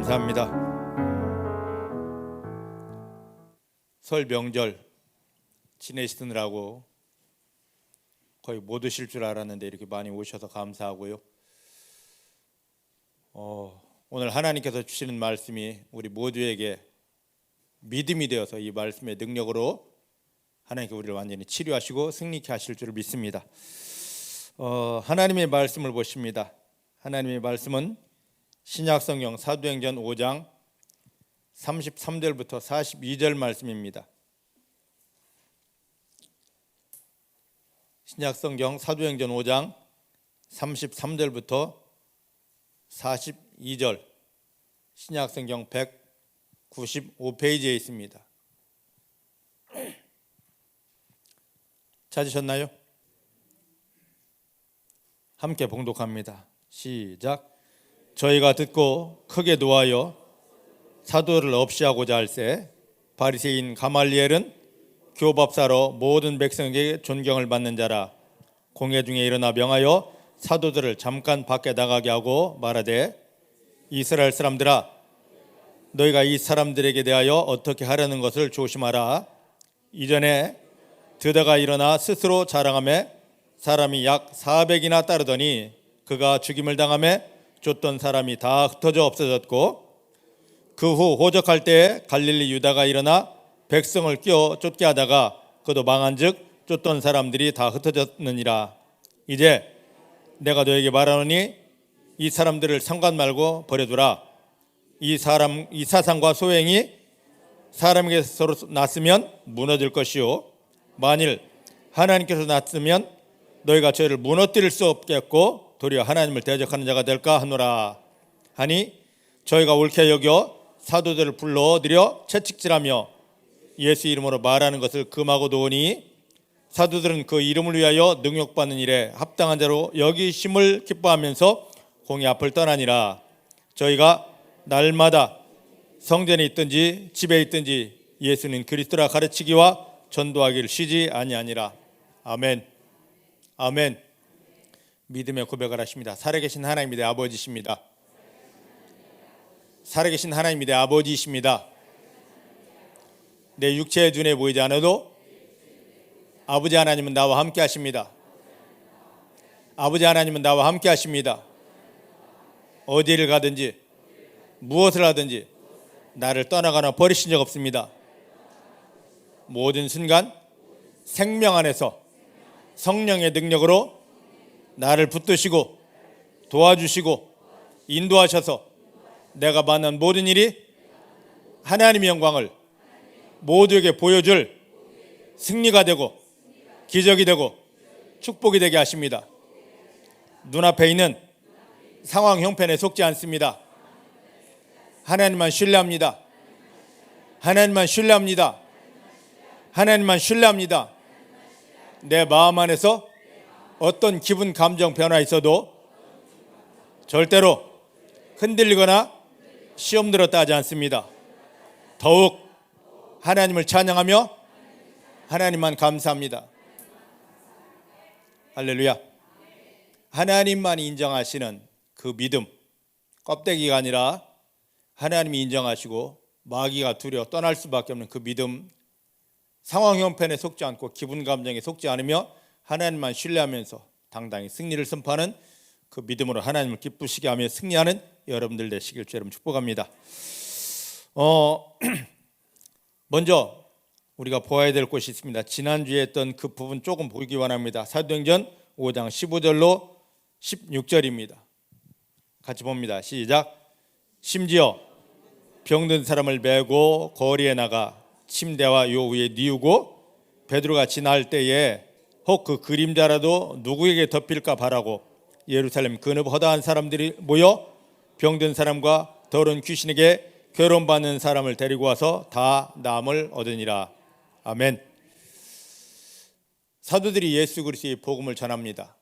감사합니다. 설 명절 지내시느라고 거의 못 오실 줄 알았는데 이렇게 많이 오셔서 감사하고요. 오늘 하나님께서 주시는 말씀이 우리 모두에게 믿음이 되어서 이 말씀의 능력으로 하나님께 우리를 완전히 치료하시고 승리케 하실 줄을 믿습니다. 하나님의 말씀을 보십니다. 하나님의 말씀은 신약성경 사도행전 5장 33절부터 42절 말씀입니다. 신약성경 사도행전 5장 33절부터 42절, 신약성경 195페이지에 있습니다. 찾으셨나요? 함께 봉독합니다. 시작. 저희가 듣고 크게 노하여 사도를 없이하고자 할세 바리새인 가말리엘은 교법사로 모든 백성에게 존경을 받는 자라. 공회 중에 일어나 명하여 사도들을 잠깐 밖에 나가게 하고 말하되 이스라엘 사람들아, 너희가 이 사람들에게 대하여 어떻게 하려는 것을 조심하라. 이전에 드다가 일어나 스스로 자랑하며 사람이 약 400이나 따르더니 그가 죽임을 당하며 쫓던 사람이 다 흩어져 없어졌고, 그 후 호적할 때에 갈릴리 유다가 일어나 백성을 끼어 쫓게 하다가 그도 망한즉 쫓던 사람들이 다 흩어졌느니라. 이제 내가 너에게 말하노니 이 사람들을 상관 말고 버려두라. 이 사상과 소행이 사람에게 서로 났으면 무너질 것이요, 만일 하나님께서 났으면 너희가 저희를 무너뜨릴 수 없겠고 도리어 하나님을 대적하는 자가 될까 하노라. 하니 저희가 옳게 여겨 사도들을 불러들여 채찍질하며 예수 이름으로 말하는 것을 금하고 도오니, 사도들은 그 이름을 위하여 능욕받는 일에 합당한 자로 여기심을 기뻐하면서 공의 앞을 떠나니라. 저희가 날마다 성전에 있든지 집에 있든지 예수는 그리스도라 가르치기와 전도하기를 쉬지 아니하니라. 아멘. 아멘. 믿음의 고백을 하십니다. 살아계신 하나님이 내 아버지십니다. 살아계신 하나님이 내 아버지이십니다. 내 육체의 눈에 보이지 않아도 아버지 하나님은 나와 함께 하십니다. 아버지 하나님은 나와 함께 하십니다. 어디를 가든지 무엇을 하든지 나를 떠나거나 버리신 적 없습니다. 모든 순간 생명 안에서 성령의 능력으로 나를 붙드시고 도와주시고 인도하셔서 내가 만난 모든 일이 하나님의 영광을 모두에게 보여줄 승리가 되고 기적이 되고 축복이 되게 하십니다. 눈앞에 있는 상황 형편에 속지 않습니다. 하나님만 신뢰합니다. 하나님만 신뢰합니다. 하나님만 신뢰합니다. 내 마음 안에서 어떤 기분 감정 변화 있어도 절대로 흔들리거나 시험 들었다 하지 않습니다. 더욱 하나님을 찬양하며 하나님만 감사합니다. 할렐루야. 하나님만 인정하시는 그 믿음, 껍데기가 아니라 하나님이 인정하시고 마귀가 두려워 떠날 수밖에 없는 그 믿음, 상황 형편에 속지 않고 기분 감정에 속지 않으며 하나님만 신뢰하면서 당당히 승리를 선포하는 그 믿음으로 하나님을 기쁘시게 하며 승리하는 여러분들 되시길 주님 축복합니다. 먼저 우리가 보아야 될 곳이 있습니다. 지난주에 했던 그 부분 조금 보기 원합니다. 사도행전 5장 15절로 16절입니다. 같이 봅니다. 시작. 심지어 병든 사람을 메고 거리에 나가 침대와 요 위에 뉘우고 베드로가 지날 때에 혹 그 그림자라도 누구에게 덮일까 바라고 예루살렘 근업 허다한 사람들이 모여 병든 사람과 더러운 귀신에게 괴로움받는 사람을 데리고 와서 다 나음을 얻으니라. 아멘. 사도들이 예수 그리스도의 복음을 전합니다.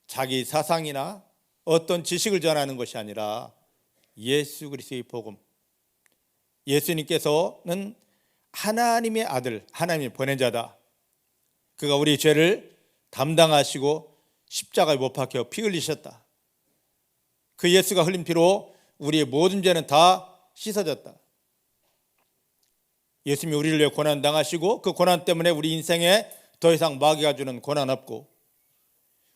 자기 사상이나 어떤 지식을 전하는 것이 아니라 예수 그리스도의 복음. 예수님께서는 하나님의 아들, 하나님의 보낸자다. 그가 우리 죄를 담당하시고 십자가에 못 박혀 피 흘리셨다. 그 예수가 흘린 피로 우리의 모든 죄는 다 씻어졌다. 예수님이 우리를 위해 고난 당하시고 그 고난 때문에 우리 인생에 더 이상 마귀가 주는 고난 없고,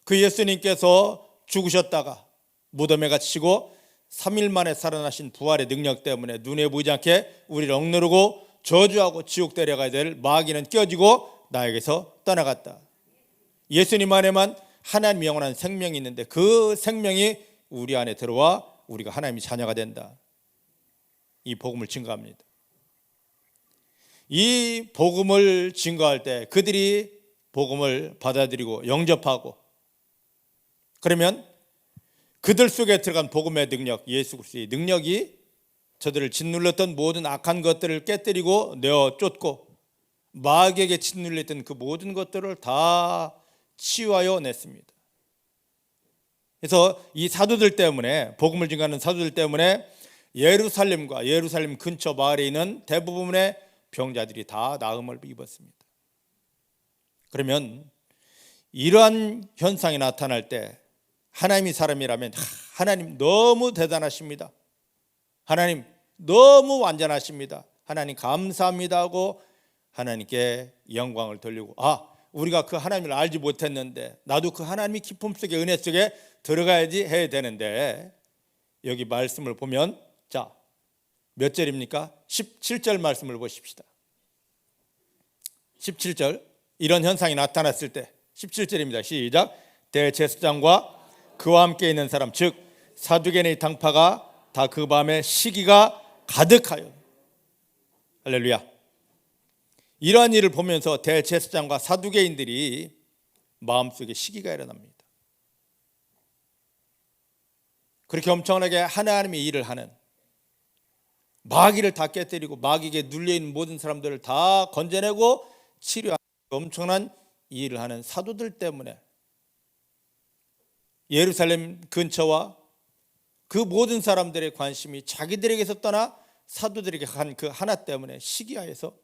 그 예수님께서 죽으셨다가 무덤에 갇히고 3일 만에 살아나신 부활의 능력 때문에 눈에 보이지 않게 우리를 억누르고 저주하고 지옥 데려가야 될 마귀는 껴지고 나에게서 떠나갔다. 예수님 안에만 하나님의 영원한 생명이 있는데 그 생명이 우리 안에 들어와 우리가 하나님의 자녀가 된다. 이 복음을 증거합니다. 이 복음을 증거할 때 그들이 복음을 받아들이고 영접하고, 그러면 그들 속에 들어간 복음의 능력, 예수 그리스도의 능력이 저들을 짓눌렀던 모든 악한 것들을 깨뜨리고 내어 쫓고 마귀에게 짓눌렸던 그 모든 것들을 다 치유하여 냈습니다. 그래서 이 사도들 때문에, 복음을 증거하는 사도들 때문에 예루살렘과 예루살렘 근처 마을에 있는 대부분의 병자들이 다 나음을 입었습니다. 그러면 이러한 현상이 나타날 때 하나님이 사람이라면 하나님 너무 대단하십니다, 하나님 너무 완전하십니다, 하나님 감사합니다 하고 하나님께 영광을 돌리고, 우리가 그 하나님을 알지 못했는데 나도 그 하나님의 기쁨 속에 은혜 속에 들어가야지 해야 되는데, 여기 말씀을 보면 몇 절입니까? 17절 말씀을 보십시다. 17절, 이런 현상이 나타났을 때 17절입니다. 시작. 대제사장과 그와 함께 있는 사람, 즉 사두개인의 당파가 다 그 밤에 시기가 가득하여, 할렐루야. 이러한 일을 보면서 대제사장과 사두개인들이 마음속에 시기가 일어납니다. 그렇게 엄청나게 하나님의 일을 하는, 마귀를 다 깨뜨리고 마귀에게 눌려있는 모든 사람들을 다 건져내고 치료하는 엄청난 일을 하는 사도들 때문에 예루살렘 근처와 그 모든 사람들의 관심이 자기들에게서 떠나 사도들에게 간 그 하나 때문에 시기하여서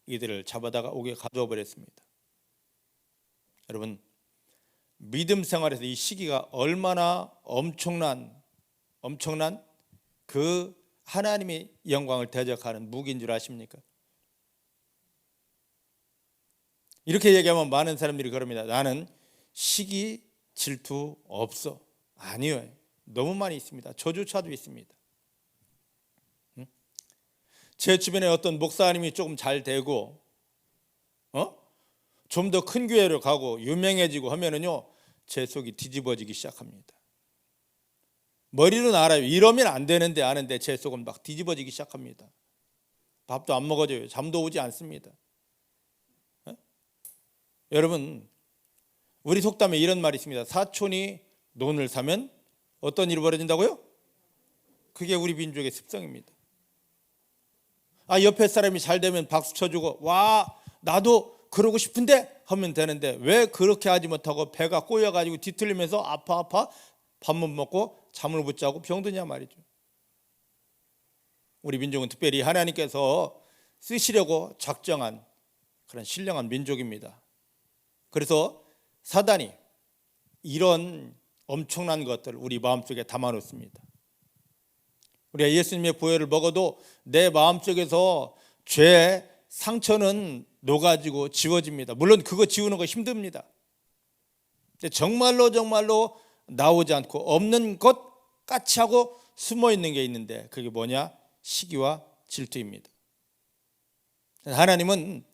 이들을 잡아다가 옥에 가두어 버렸습니다. 여러분, 믿음 생활에서 이 시기가 얼마나 엄청난 그 하나님의 영광을 대적하는 무기인 줄 아십니까? 이렇게 얘기하면 많은 사람들이 그럽니다. 나는 시기, 질투 없어. 아니요, 너무 많이 있습니다. 저조차도 있습니다. 제 주변에 어떤 목사님이 조금 잘 되고 좀 더 큰 교회로 가고 유명해지고 하면은요, 제 속이 뒤집어지기 시작합니다. 머리로는 알아요. 이러면 안 되는데 아는데 제 속은 막 뒤집어지기 시작합니다. 밥도 안 먹어져요. 잠도 오지 않습니다. 여러분, 우리 속담에 이런 말이 있습니다. 사촌이 논을 사면 어떤 일이 벌어진다고요? 그게 우리 민족의 습성입니다. 옆에 사람이 잘 되면 박수 쳐주고, 와, 나도 그러고 싶은데 하면 되는데 왜 그렇게 하지 못하고 배가 꼬여가지고 뒤틀리면서 아파 밥 못 먹고 잠을 못 자고 병드냐 말이죠. 우리 민족은 특별히 하나님께서 쓰시려고 작정한 그런 신령한 민족입니다. 그래서 사단이 이런 엄청난 것들을 우리 마음속에 담아놓습니다. 우리가 예수님의 보혈을 먹어도 내 마음속에서 죄의 상처는 녹아지고 지워집니다. 물론 그거 지우는 거 힘듭니다. 근데 정말로 나오지 않고 없는 것 같이 하고 숨어 있는 게 있는데 그게 뭐냐? 시기와 질투입니다. 하나님은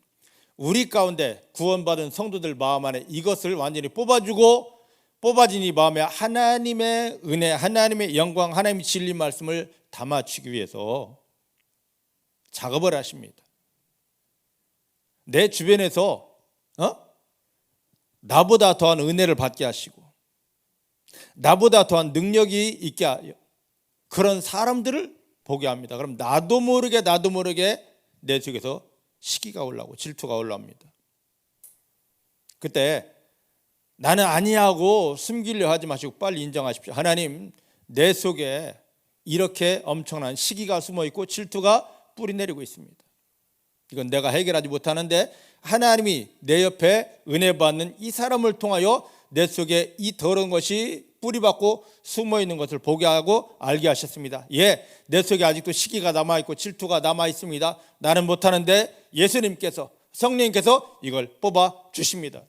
우리 가운데 구원받은 성도들 마음 안에 이것을 완전히 뽑아진 이 마음에 하나님의 은혜, 하나님의 영광, 하나님의 진리 말씀을 담아주기 위해서 작업을 하십니다. 내 주변에서 나보다 더한 은혜를 받게 하시고 나보다 더한 능력이 있게 하여 그런 사람들을 보게 합니다. 그럼 나도 모르게 내 속에서 시기가 올라오고 질투가 올라옵니다. 그때 나는 아니하고 숨기려 하지 마시고 빨리 인정하십시오. 하나님, 내 속에 이렇게 엄청난 시기가 숨어있고 질투가 뿌리내리고 있습니다. 이건 내가 해결하지 못하는데 하나님이 내 옆에 은혜 받는 이 사람을 통하여 내 속에 이 더러운 것이 뿌리박고 숨어있는 것을 보게 하고 알게 하셨습니다. 예, 내 속에 아직도 시기가 남아있고 질투가 남아있습니다. 나는 못하는데 예수님께서, 성령님께서 이걸 뽑아주십니다.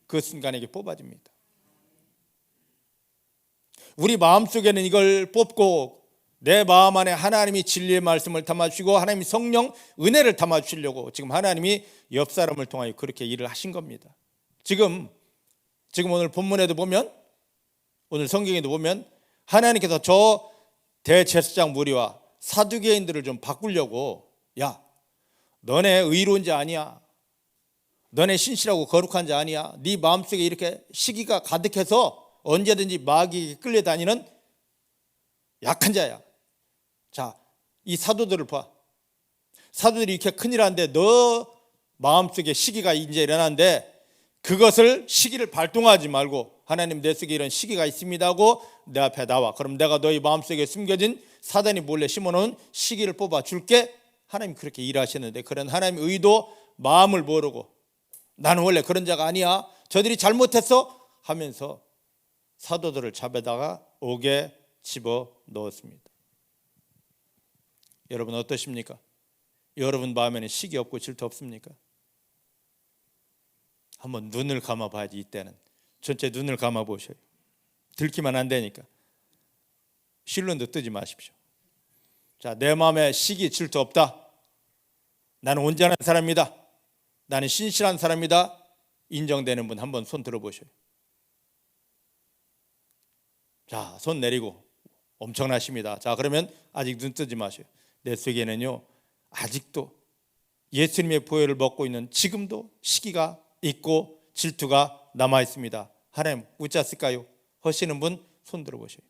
그 순간에 이게 뽑아집니다. 우리 마음속에는 이걸 뽑고 내 마음 안에 하나님이 진리의 말씀을 담아주시고 하나님이 성령 은혜를 담아주시려고 지금 하나님이 옆 사람을 통하여 그렇게 일을 하신 겁니다. 지금 오늘 본문에도 보면, 오늘 성경에도 보면 하나님께서 저 대제사장 무리와 사두개인들을 좀 바꾸려고, 야, 너네 의로운 자 아니야, 너네 신실하고 거룩한 자 아니야, 네 마음속에 이렇게 시기가 가득해서 언제든지 마귀에게 끌려다니는 약한 자야. 자, 이 사도들을 봐. 사도들이 이렇게 큰일 하는데 너 마음속에 시기가 이제 일어나는데 그것을 시기를 발동하지 말고 하나님 내 속에 이런 시기가 있습니다 하고 내 앞에 나와. 그럼 내가 너희 마음속에 숨겨진 사단이 몰래 심어놓은 시기를 뽑아줄게. 하나님 그렇게 일하셨는데 그런 하나님의 의도 마음을 모르고 나는 원래 그런 자가 아니야, 저들이 잘못했어 하면서 사도들을 잡아다가 옥에 집어넣었습니다. 여러분 어떠십니까? 여러분 마음에는 시기 없고 질투 없습니까? 한번 눈을 감아봐야지. 이때는 전체 눈을 감아보셔요. 들키면 안 되니까 실눈도 뜨지 마십시오. 자, 내 마음에 시기 질투 없다, 나는 온전한 사람이다, 나는 신실한 사람이다 인정되는 분 한번 손 들어보셔요. 자, 손 내리고 엄청나십니다. 자, 그러면 아직 눈 뜨지 마세요. 내 속에는요 아직도 예수님의 보혈을 먹고 있는 지금도 시기가 있고 질투가 남아 있습니다. 하나님 웃자을까요? 하시는 분 손 들어보세요.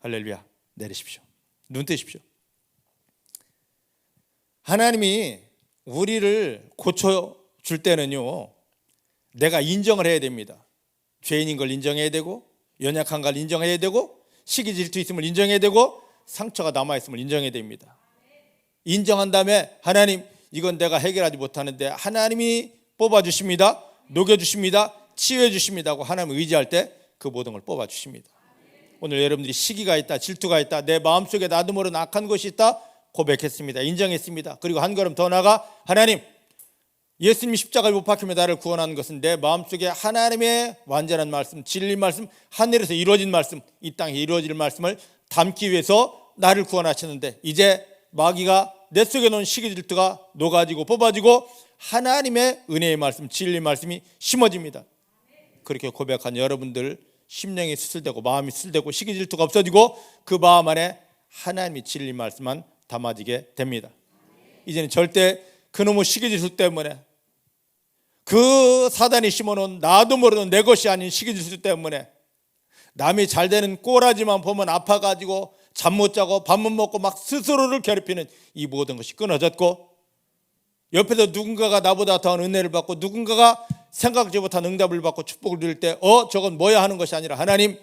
할렐루야. 내리십시오. 눈 뜨십시오. 하나님이 우리를 고쳐줄 때는요 내가 인정을 해야 됩니다. 죄인인 걸 인정해야 되고 연약한 걸 인정해야 되고 시기 질투 있음을 인정해야 되고 상처가 남아있음을 인정해야 됩니다. 인정한 다음에 하나님 이건 내가 해결하지 못하는데 하나님이 뽑아주십니다, 녹여주십니다, 치유해주십니다 하고 하나님을 의지할 때 그 모든 걸 뽑아주십니다. 오늘 여러분들이 시기가 있다, 질투가 있다, 내 마음속에 나도 모르는 악한 것이 있다 고백했습니다. 인정했습니다. 그리고 한 걸음 더 나아가 하나님 예수님이 십자가를 못 박히며 나를 구원하는 것은 내 마음속에 하나님의 완전한 말씀, 진리 말씀, 하늘에서 이루어진 말씀, 이 땅에 이루어질 말씀을 담기 위해서 나를 구원하셨는데 이제 마귀가 내 속에 놓은 시기 질투가 녹아지고 뽑아지고 하나님의 은혜의 말씀, 진리 말씀이 심어집니다. 그렇게 고백한 여러분들 심령이 수술되고 마음이 수술되고 시기 질투가 없어지고 그 마음 안에 하나님의 진리 말씀만 담아지게 됩니다. 이제는 절대 그놈의 시기 질투 때문에 그 사단이 심어놓은 나도 모르는 내 것이 아닌 시기 질투 때문에 남이 잘 되는 꼬라지만 보면 아파가지고 잠 못 자고 밥 못 먹고 막 스스로를 괴롭히는 이 모든 것이 끊어졌고 옆에서 누군가가 나보다 더한 은혜를 받고 누군가가 생각지 못한 응답을 받고 축복을 누릴 때 저건 뭐야 하는 것이 아니라 하나님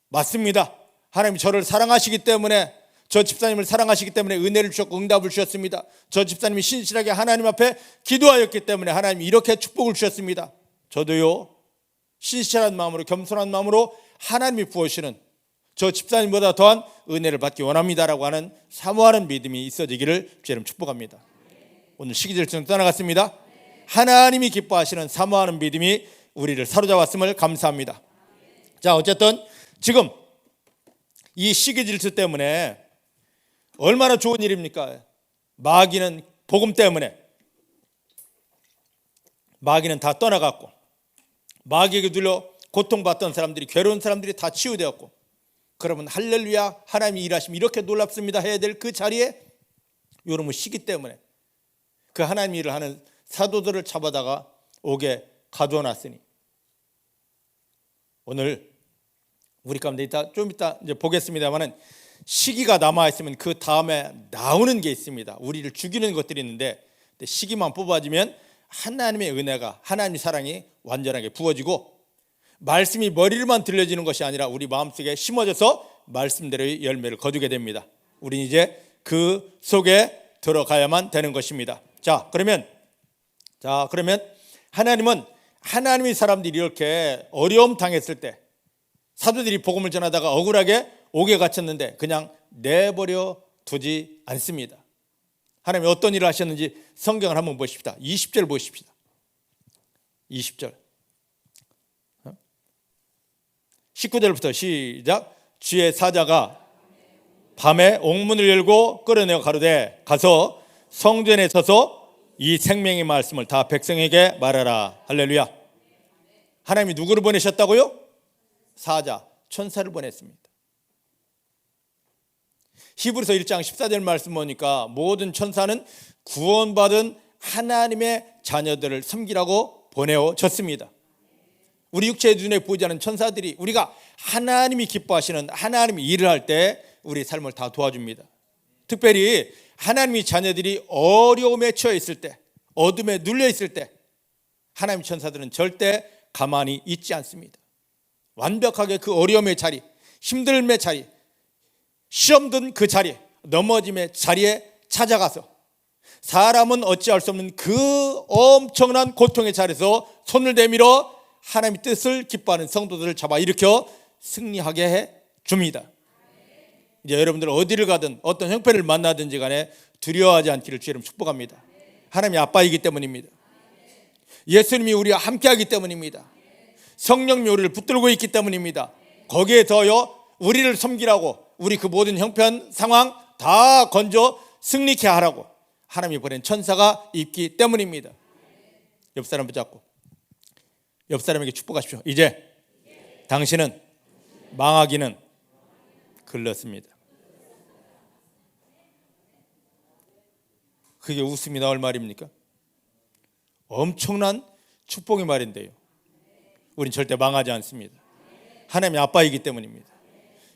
맞습니다, 하나님 저를 사랑하시기 때문에 저 집사님을 사랑하시기 때문에 은혜를 주셨고 응답을 주셨습니다. 저 집사님이 신실하게 하나님 앞에 기도하였기 때문에 하나님이 이렇게 축복을 주셨습니다. 저도요 신실한 마음으로 겸손한 마음으로 하나님이 부어주시는 저 집사님보다 더한 은혜를 받기 원합니다라고 하는 사모하는 믿음이 있어지기를 주님 축복합니다. 오늘 시기 질투는 떠나갔습니다. 하나님이 기뻐하시는 사모하는 믿음이 우리를 사로잡았음을 감사합니다. 자, 어쨌든 지금 이 시기 질투 때문에 얼마나 좋은 일입니까? 마귀는 복음 때문에 마귀는 다 떠나갔고 마귀에게 눌려 고통받던 사람들이, 괴로운 사람들이 다 치유되었고, 그러면 할렐루야 하나님이 일하시면 이렇게 놀랍습니다 해야 될 그 자리에 요놈의 시기 때문에 그 하나님 일을 하는 사도들을 잡아다가 옥에 가두어놨으니 오늘 우리 가운데 좀 이따 이제 보겠습니다만은 시기가 남아있으면 그 다음에 나오는 게 있습니다. 우리를 죽이는 것들이 있는데 시기만 뽑아지면 하나님의 은혜가, 하나님의 사랑이 완전하게 부어지고 말씀이 머리로만 들려지는 것이 아니라 우리 마음속에 심어져서 말씀대로의 열매를 거두게 됩니다. 우리는 이제 그 속에 들어가야만 되는 것입니다. 자, 그러면 하나님은 하나님의 사람들이 이렇게 어려움 당했을 때 사도들이 복음을 전하다가 억울하게 옥에 갇혔는데 그냥 내버려 두지 않습니다. 하나님이 어떤 일을 하셨는지 성경을 한번 보십시다. 20절 보십시다. 20절 19절부터 시작. 주의 사자가 밤에 옥문을 열고 끌어내어 가로되 가서 성전에 서서 이 생명의 말씀을 다 백성에게 말하라. 할렐루야. 하나님이 누구를 보내셨다고요? 사자, 천사를 보냈습니다. 히브리서 1장 14절 말씀 보니까 모든 천사는 구원받은 하나님의 자녀들을 섬기라고 보내어졌습니다. 우리 육체의 눈에 보이지 않는 천사들이 우리가 하나님이 기뻐하시는 하나님의 일을 할 때 우리 삶을 다 도와줍니다. 특별히 하나님의 자녀들이 어려움에 처해 있을 때, 어둠에 눌려 있을 때 하나님의 천사들은 절대 가만히 있지 않습니다. 완벽하게 그 어려움의 자리, 힘듦의 자리, 시험 든 그 자리, 넘어짐의 자리에 찾아가서 사람은 어찌할 수 없는 그 엄청난 고통의 자리에서 손을 내밀어 하나님의 뜻을 기뻐하는 성도들을 잡아 일으켜 승리하게 해 줍니다. 이제 여러분들 어디를 가든 어떤 형편을 만나든지 간에 두려워하지 않기를 주의 이름 축복합니다. 하나님이 아빠이기 때문입니다. 예수님이 우리와 함께하기 때문입니다. 성령님이 우리를 붙들고 있기 때문입니다. 거기에 더여 우리를 섬기라고 우리 그 모든 형편 상황 다 건져 승리케 하라고 하나님이 보낸 천사가 있기 때문입니다. 옆 사람 붙잡고 옆 사람에게 축복하십시오. 이제 당신은 망하기는 글렀습니다. 그게 웃음이 나올 말입니까? 엄청난 축복의 말인데요. 우린 절대 망하지 않습니다. 하나님의 아빠이기 때문입니다.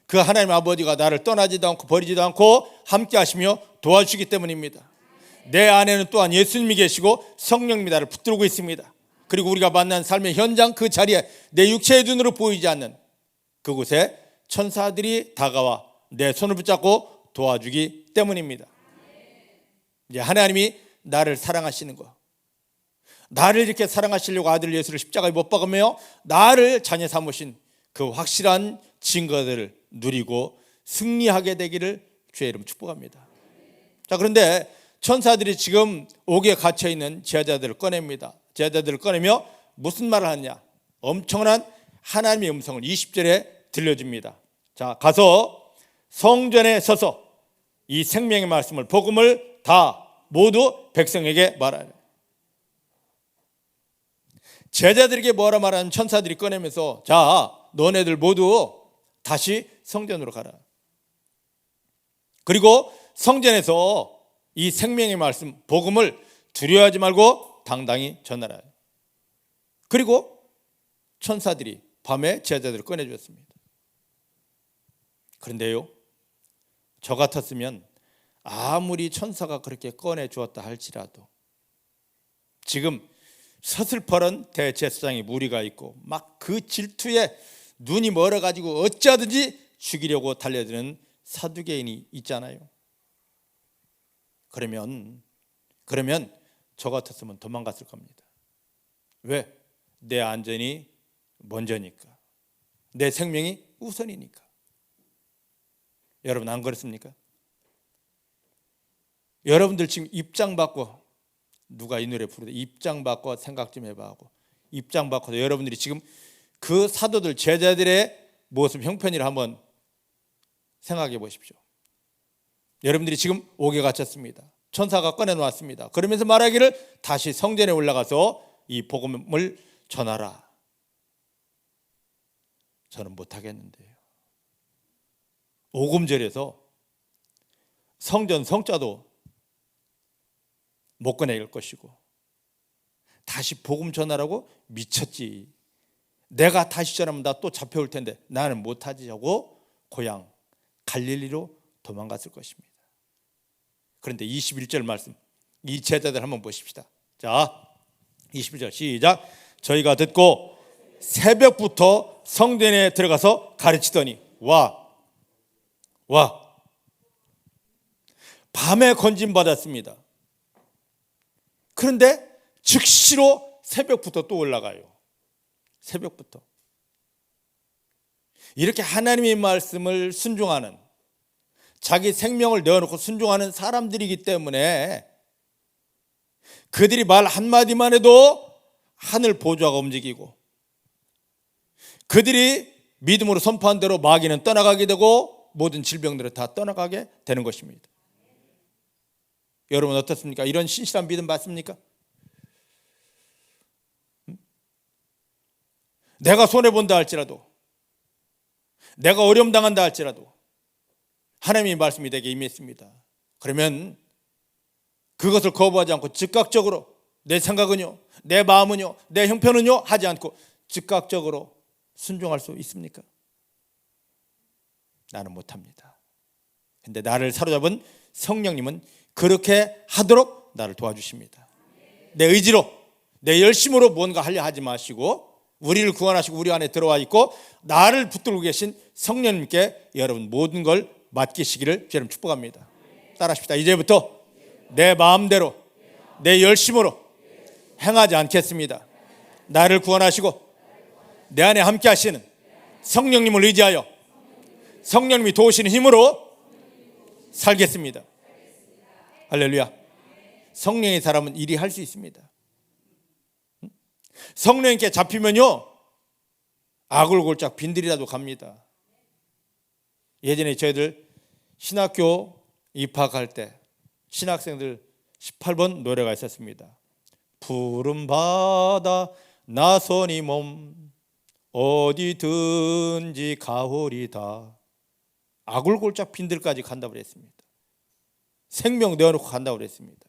그 하나님 아버지가 나를 떠나지도 않고 버리지도 않고 함께 하시며 도와주시기 때문입니다. 내 안에는 또한 예수님이 계시고 성령님이 나를 붙들고 있습니다. 그리고 우리가 만난 삶의 현장 그 자리에 내 육체의 눈으로 보이지 않는 그곳에 천사들이 다가와 내 손을 붙잡고 도와주기 때문입니다. 이제 하나님이 나를 사랑하시는 거, 나를 이렇게 사랑하시려고 아들 예수를 십자가에 못 박으며 나를 자녀 삼으신 그 확실한 증거들을 누리고 승리하게 되기를 주의 이름 축복합니다. 자, 그런데 천사들이 지금 옥에 갇혀 있는 제자들을 꺼냅니다. 제자들을 꺼내며 무슨 말을 하느냐? 엄청난 하나님의 음성을 20절에 들려줍니다. 자, 가서 성전에 서서 이 생명의 말씀을 복음을 다 모두 백성에게 말하라. 제자들에게 뭐라 말하는 천사들이 꺼내면서 자, 너네들 모두 다시 성전으로 가라. 그리고 성전에서 이 생명의 말씀 복음을 두려워하지 말고 당당히 전하라. 그리고 천사들이 밤에 제자들을 꺼내주었습니다. 그런데요, 저 같았으면 아무리 천사가 그렇게 꺼내주었다 할지라도 지금 서슬퍼런 대제사장의 무리가 있고 막 그 질투에 눈이 멀어가지고 어찌하든지 죽이려고 달려드는 사두개인이 있잖아요. 그러면 저 같았으면 도망갔을 겁니다. 왜? 내 안전이 먼저니까. 내 생명이 우선이니까. 여러분 안 그렇습니까? 여러분들 지금 입장 바꿔, 누가 이 노래 부르다 입장 바꿔 생각 좀 해봐 하고 입장 바꿔서 여러분들이 지금 그 사도들 제자들의 모습 형편을 한번 생각해 보십시오. 여러분들이 지금 옥에 갇혔습니다. 천사가 꺼내놓았습니다. 그러면서 말하기를 다시 성전에 올라가서 이 복음을 전하라. 저는 못하겠는데요. 오금절에서 성전 성자도 못 꺼낼 것이고 다시 복음 전하라고 미쳤지. 내가 다시 전하면 나 또 잡혀올 텐데 나는 못하지 하고 고향 갈릴리로 도망갔을 것입니다. 그런데 21절 말씀, 이 제자들 한번 보십시다. 자, 21절 시작. 저희가 듣고 새벽부터 성전에 들어가서 가르치더니 밤에 건진받았습니다. 그런데 즉시로 새벽부터 또 올라가요. 새벽부터. 이렇게 하나님의 말씀을 순종하는, 자기 생명을 내어놓고 순종하는 사람들이기 때문에 그들이 말 한마디만 해도 하늘 보좌가 움직이고, 그들이 믿음으로 선포한 대로 마귀는 떠나가게 되고 모든 질병들은 다 떠나가게 되는 것입니다. 여러분 어떻습니까? 이런 신실한 믿음 맞습니까? 내가 손해본다 할지라도, 내가 어려움 당한다 할지라도 하나님의 말씀이 내게 임했습니다. 그러면 그것을 거부하지 않고 즉각적으로 내 생각은요, 내 마음은요, 내 형편은요 하지 않고 즉각적으로 순종할 수 있습니까? 나는 못합니다. 근데 나를 사로잡은 성령님은 그렇게 하도록 나를 도와주십니다. 내 의지로, 내 열심으로 뭔가 하려 하지 마시고 우리를 구원하시고 우리 안에 들어와 있고 나를 붙들고 계신 성령님께 여러분 모든 걸 맡기시기를 여러분 축복합니다. 따라하십시다. 이제부터 내 마음대로, 내 열심으로 행하지 않겠습니다. 나를 구원하시고 내 안에 함께 하시는 성령님을 의지하여 성령님이 도우시는 힘으로 살겠습니다. 할렐루야. 성령의 사람은 일이 할 수 있습니다. 성령님께 잡히면요 아굴골짝 빈들이라도 갑니다. 예전에 저희들 신학교 입학할 때 신학생들 18번 노래가 있었습니다. 푸른 바다 나선이 몸 어디든지 가오리다. 아굴골짝 빈들까지 간다고 그랬습니다. 생명 내어놓고 간다고 그랬습니다.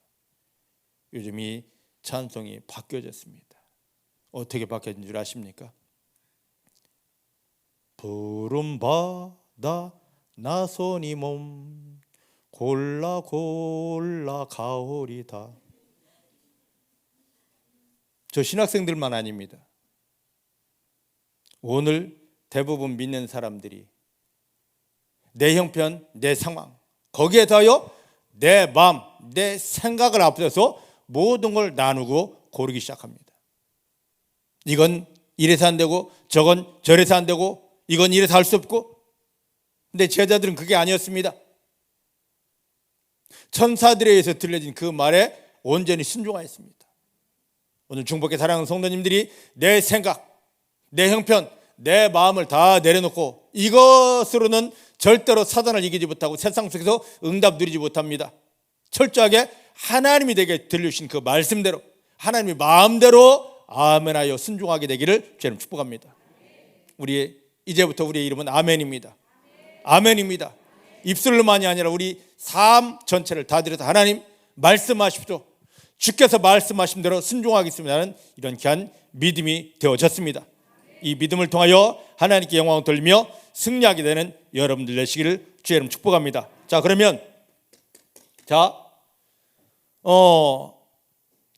요즘 이 찬송이 바뀌어졌습니다. 어떻게 바뀌어진 줄 아십니까? 푸른 바다 나선이 몸 골라 골라 가오리다. 저 신학생들만 아닙니다. 오늘 대부분 믿는 사람들이 내 형편, 내 상황, 거기에 더하여 내 마음, 내 생각을 앞서서 모든 걸 나누고 고르기 시작합니다. 이건 이래서 안 되고 저건 저래서 안 되고 이건 이래서 할 수 없고. 근데 제자들은 그게 아니었습니다. 천사들에 의해서 들려진 그 말에 온전히 순종하였습니다. 오늘 중복의 사랑하는 성도님들이 내 생각, 내 형편, 내 마음을 다 내려놓고 이것으로는 절대로 사단을 이기지 못하고 세상 속에서 응답 누리지 못합니다. 철저하게 하나님이 되게 들려주신 그 말씀대로 하나님의 마음대로 아멘하여 순종하게 되기를 저는 축복합니다. 이제부터 우리의 이름은 아멘입니다. 아멘입니다. 입술로만이 아니라 우리 삶 전체를 다 들여서 하나님 말씀하십시오. 주께서 말씀하신 대로 순종하겠습니다는 이런 귀한 믿음이 되어졌습니다. 이 믿음을 통하여 하나님께 영광을 돌리며 승리하게 되는 여러분들 되시기를 주의 이름 축복합니다. 자, 그러면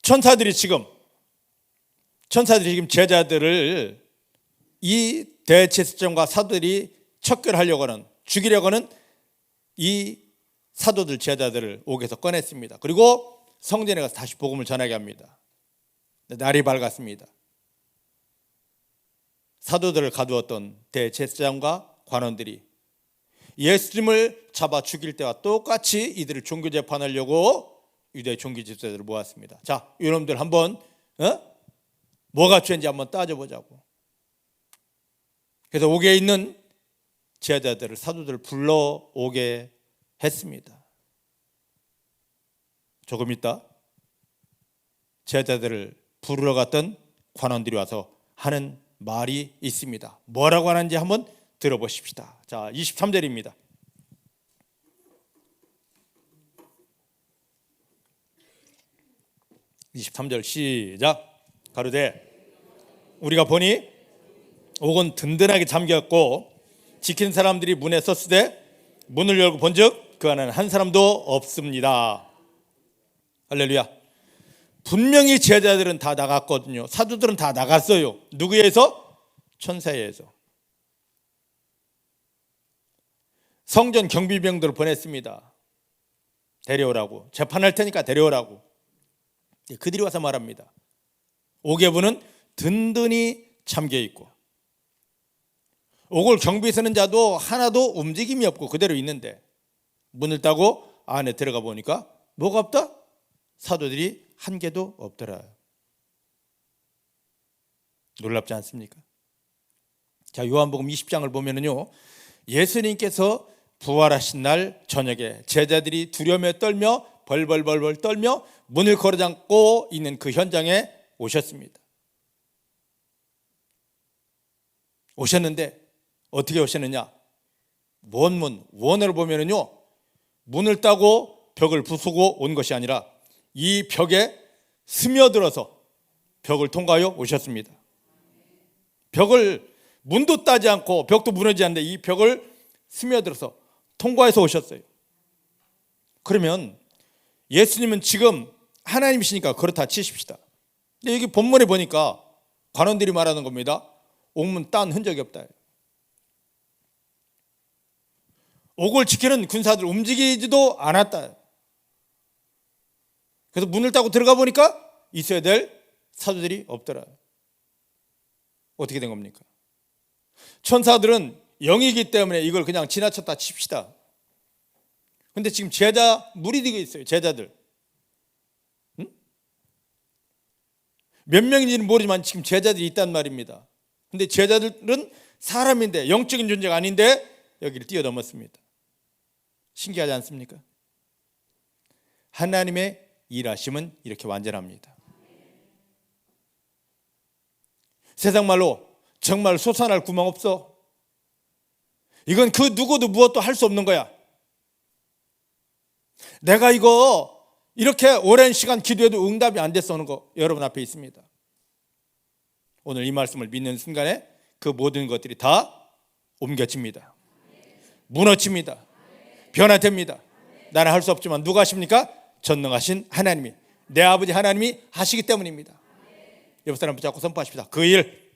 천사들이 지금 제자들을 이 대제사장과 사도들이 척결하려고 하는, 죽이려고 하는 이 사도들 제자들을 옥에서 꺼냈습니다. 그리고 성전에 가서 다시 복음을 전하게 합니다. 날이 밝았습니다. 사도들을 가두었던 대제사장과 관원들이 예수님을 잡아 죽일 때와 똑같이 이들을 종교재판하려고 유대 종교집사들을 모았습니다. 자, 이놈들 한번 뭐가 죄인지 한번 따져보자고. 그래서 옥에 있는 제자들을, 사도들을 불러오게 했습니다. 조금 있다 제자들을 부르러 갔던 관원들이 와서 하는 말이 있습니다. 뭐라고 하는지 한번 들어보십시다. 자, 23절입니다. 23절 시작. 가로되 우리가 보니 옥은 든든하게 잠겼고 지킨 사람들이 문에 섰으되 문을 열고 본즉 그 안에는 한 사람도 없습니다. 할렐루야. 분명히 제자들은 다 나갔거든요. 사도들은 다 나갔어요. 누구에 의해서? 천사에 의해서. 성전 경비병들을 보냈습니다. 데려오라고. 재판할 테니까 데려오라고. 그들이 와서 말합니다. 옥의 문은 든든히 잠겨 있고, 옥을 경비에 서는 자도 하나도 움직임이 없고 그대로 있는데 문을 따고 안에 들어가 보니까 뭐가 없다? 사도들이 한 개도 없더라. 놀랍지 않습니까? 자, 요한복음 20장을 보면은요, 예수님께서 부활하신 날 저녁에 제자들이 두려움에 떨며 벌벌벌벌 떨며 문을 걸어 잠고 있는 그 현장에 오셨습니다. 오셨는데 어떻게 오셨느냐? 원문, 원어를 보면은요, 문을 따고 벽을 부수고 온 것이 아니라 이 벽에 스며들어서 벽을 통과하여 오셨습니다. 벽을, 문도 따지 않고 벽도 무너지지 않는데 이 벽을 스며들어서 통과해서 오셨어요. 그러면 예수님은 지금 하나님이시니까 그렇다 치십시다. 근데 여기 본문에 보니까 관원들이 말하는 겁니다. 옥문 딴 흔적이 없다. 옥을 지키는 군사들 움직이지도 않았다. 그래서 문을 따고 들어가 보니까 있어야 될 사도들이 없더라. 어떻게 된 겁니까? 천사들은 영이기 때문에 이걸 그냥 지나쳤다 칩시다. 근데 지금 제자 무리들이 있어요. 제자들. 응? 몇 명인지는 모르지만 지금 제자들이 있단 말입니다. 근데 제자들은 사람인데, 영적인 존재가 아닌데 여기를 뛰어넘었습니다. 신기하지 않습니까? 하나님의 일하심은 이렇게 완전합니다. 세상 말로 정말 솟아날 구멍 없어. 이건 그 누구도 무엇도 할 수 없는 거야. 내가 이거 이렇게 오랜 시간 기도해도 응답이 안 돼서 오는 거 여러분 앞에 있습니다. 오늘 이 말씀을 믿는 순간에 그 모든 것들이 다 옮겨집니다. 무너집니다. 변화됩니다. 나는 할 수 없지만 누가 하십니까? 전능하신 하나님이, 내 아버지 하나님이 하시기 때문입니다. 옆 사람 붙잡고 선포하십시다. 그 일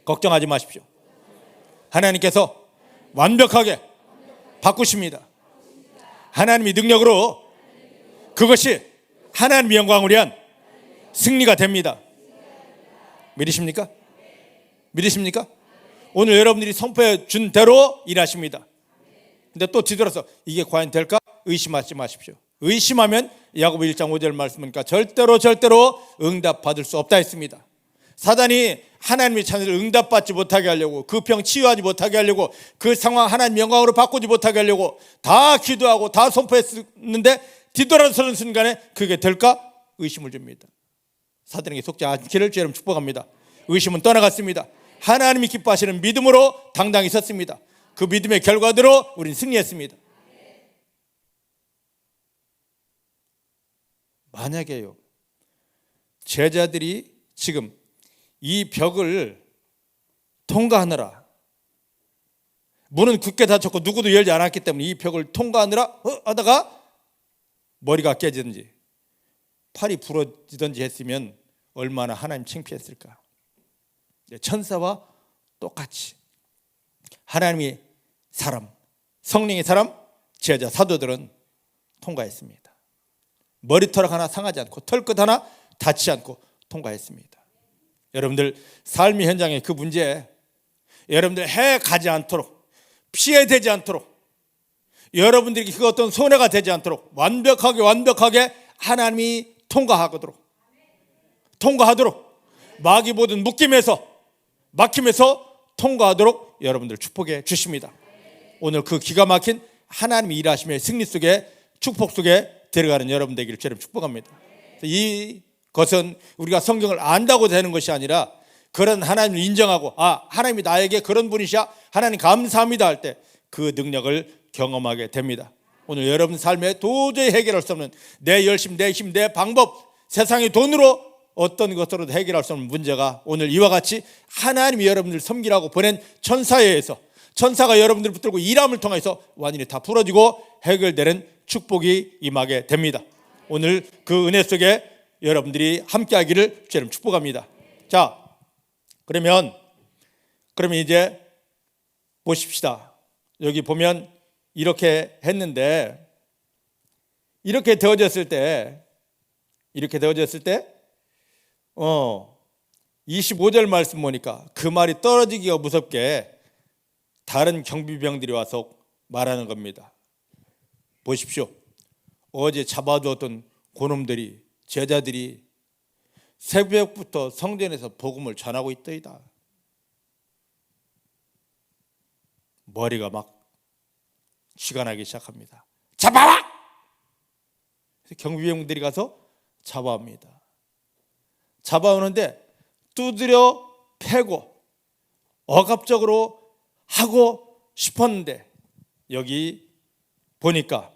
걱정하지 마십시오. 하나님께서 완벽하게 바꾸십니다. 하나님의 능력으로 그것이 하나님의 영광을 위한 승리가 됩니다. 믿으십니까? 믿으십니까? 오늘 여러분들이 선포해 준 대로 일하십니다. 근데 또 뒤돌아서 이게 과연 될까? 의심하지 마십시오. 의심하면 야고보 1장 5절 말씀이니까 절대로 응답받을 수 없다 했습니다. 사단이 하나님의 자녀를 응답받지 못하게 하려고, 그 병 치유하지 못하게 하려고, 그 상황 하나님 영광으로 바꾸지 못하게 하려고 다 기도하고 다 선포했는데 뒤돌아서는 순간에 그게 될까? 의심을 줍니다. 사단에게 속지 않기를 주님 축복합니다. 의심은 떠나갔습니다. 하나님이 기뻐하시는 믿음으로 당당히 섰습니다. 그 믿음의 결과대로 우리는 승리했습니다. 만약에요, 제자들이 지금 이 벽을 통과하느라, 문은 굳게 닫혔고 누구도 열지 않았기 때문에 이 벽을 통과하느라 하다가 머리가 깨지든지 팔이 부러지든지 했으면 얼마나 하나님 창피했을까. 천사와 똑같이 하나님의 사람, 성령의 사람, 제자 사도들은 통과했습니다. 머리털 하나 상하지 않고 털끝 하나 닿지 않고 통과했습니다. 여러분들 삶의 현장에 그 문제, 여러분들 해 가지 않도록, 피해되지 않도록, 여러분들에게 그 어떤 손해가 되지 않도록 완벽하게 하나님이 통과하도록 마귀 모든 막힘에서 통과하도록 여러분들 축복해 주십니다. 오늘 그 기가 막힌 하나님의 일하심의 승리 속에, 축복 속에 들어가는 여러분 되기를 저는 축복합니다. 이것은 우리가 성경을 안다고 되는 것이 아니라 그런 하나님을 인정하고, 하나님이 나에게 그런 분이시야, 하나님 감사합니다 할 때 그 능력을 경험하게 됩니다. 오늘 여러분 삶에 도저히 해결할 수 없는 내 열심, 내 힘, 내 방법, 세상의 돈으로 어떤 것으로도 해결할 수 없는 문제가 오늘 이와 같이 하나님이 여러분들 섬기라고 보낸 천사에 의해서, 천사가 여러분들을 붙들고 일함을 통해서 완전히 다 풀어지고 해결되는 축복이 임하게 됩니다. 오늘 그 은혜 속에 여러분들이 함께 하기를 주님 축복합니다. 자, 그러면 이제 보십시다. 여기 보면 이렇게 했는데, 이렇게 되어졌을 때 25절 말씀 보니까 그 말이 떨어지기가 무섭게 다른 경비병들이 와서 말하는 겁니다. 보십시오. 어제 잡아두었던 고놈들이, 제자들이 새벽부터 성전에서 복음을 전하고 있더이다. 머리가 막 쥐가 나기 시작합니다. 잡아와! 경비병들이 가서 잡아옵니다. 잡아오는데 두드려 패고 억압적으로 하고 싶었는데, 여기 보니까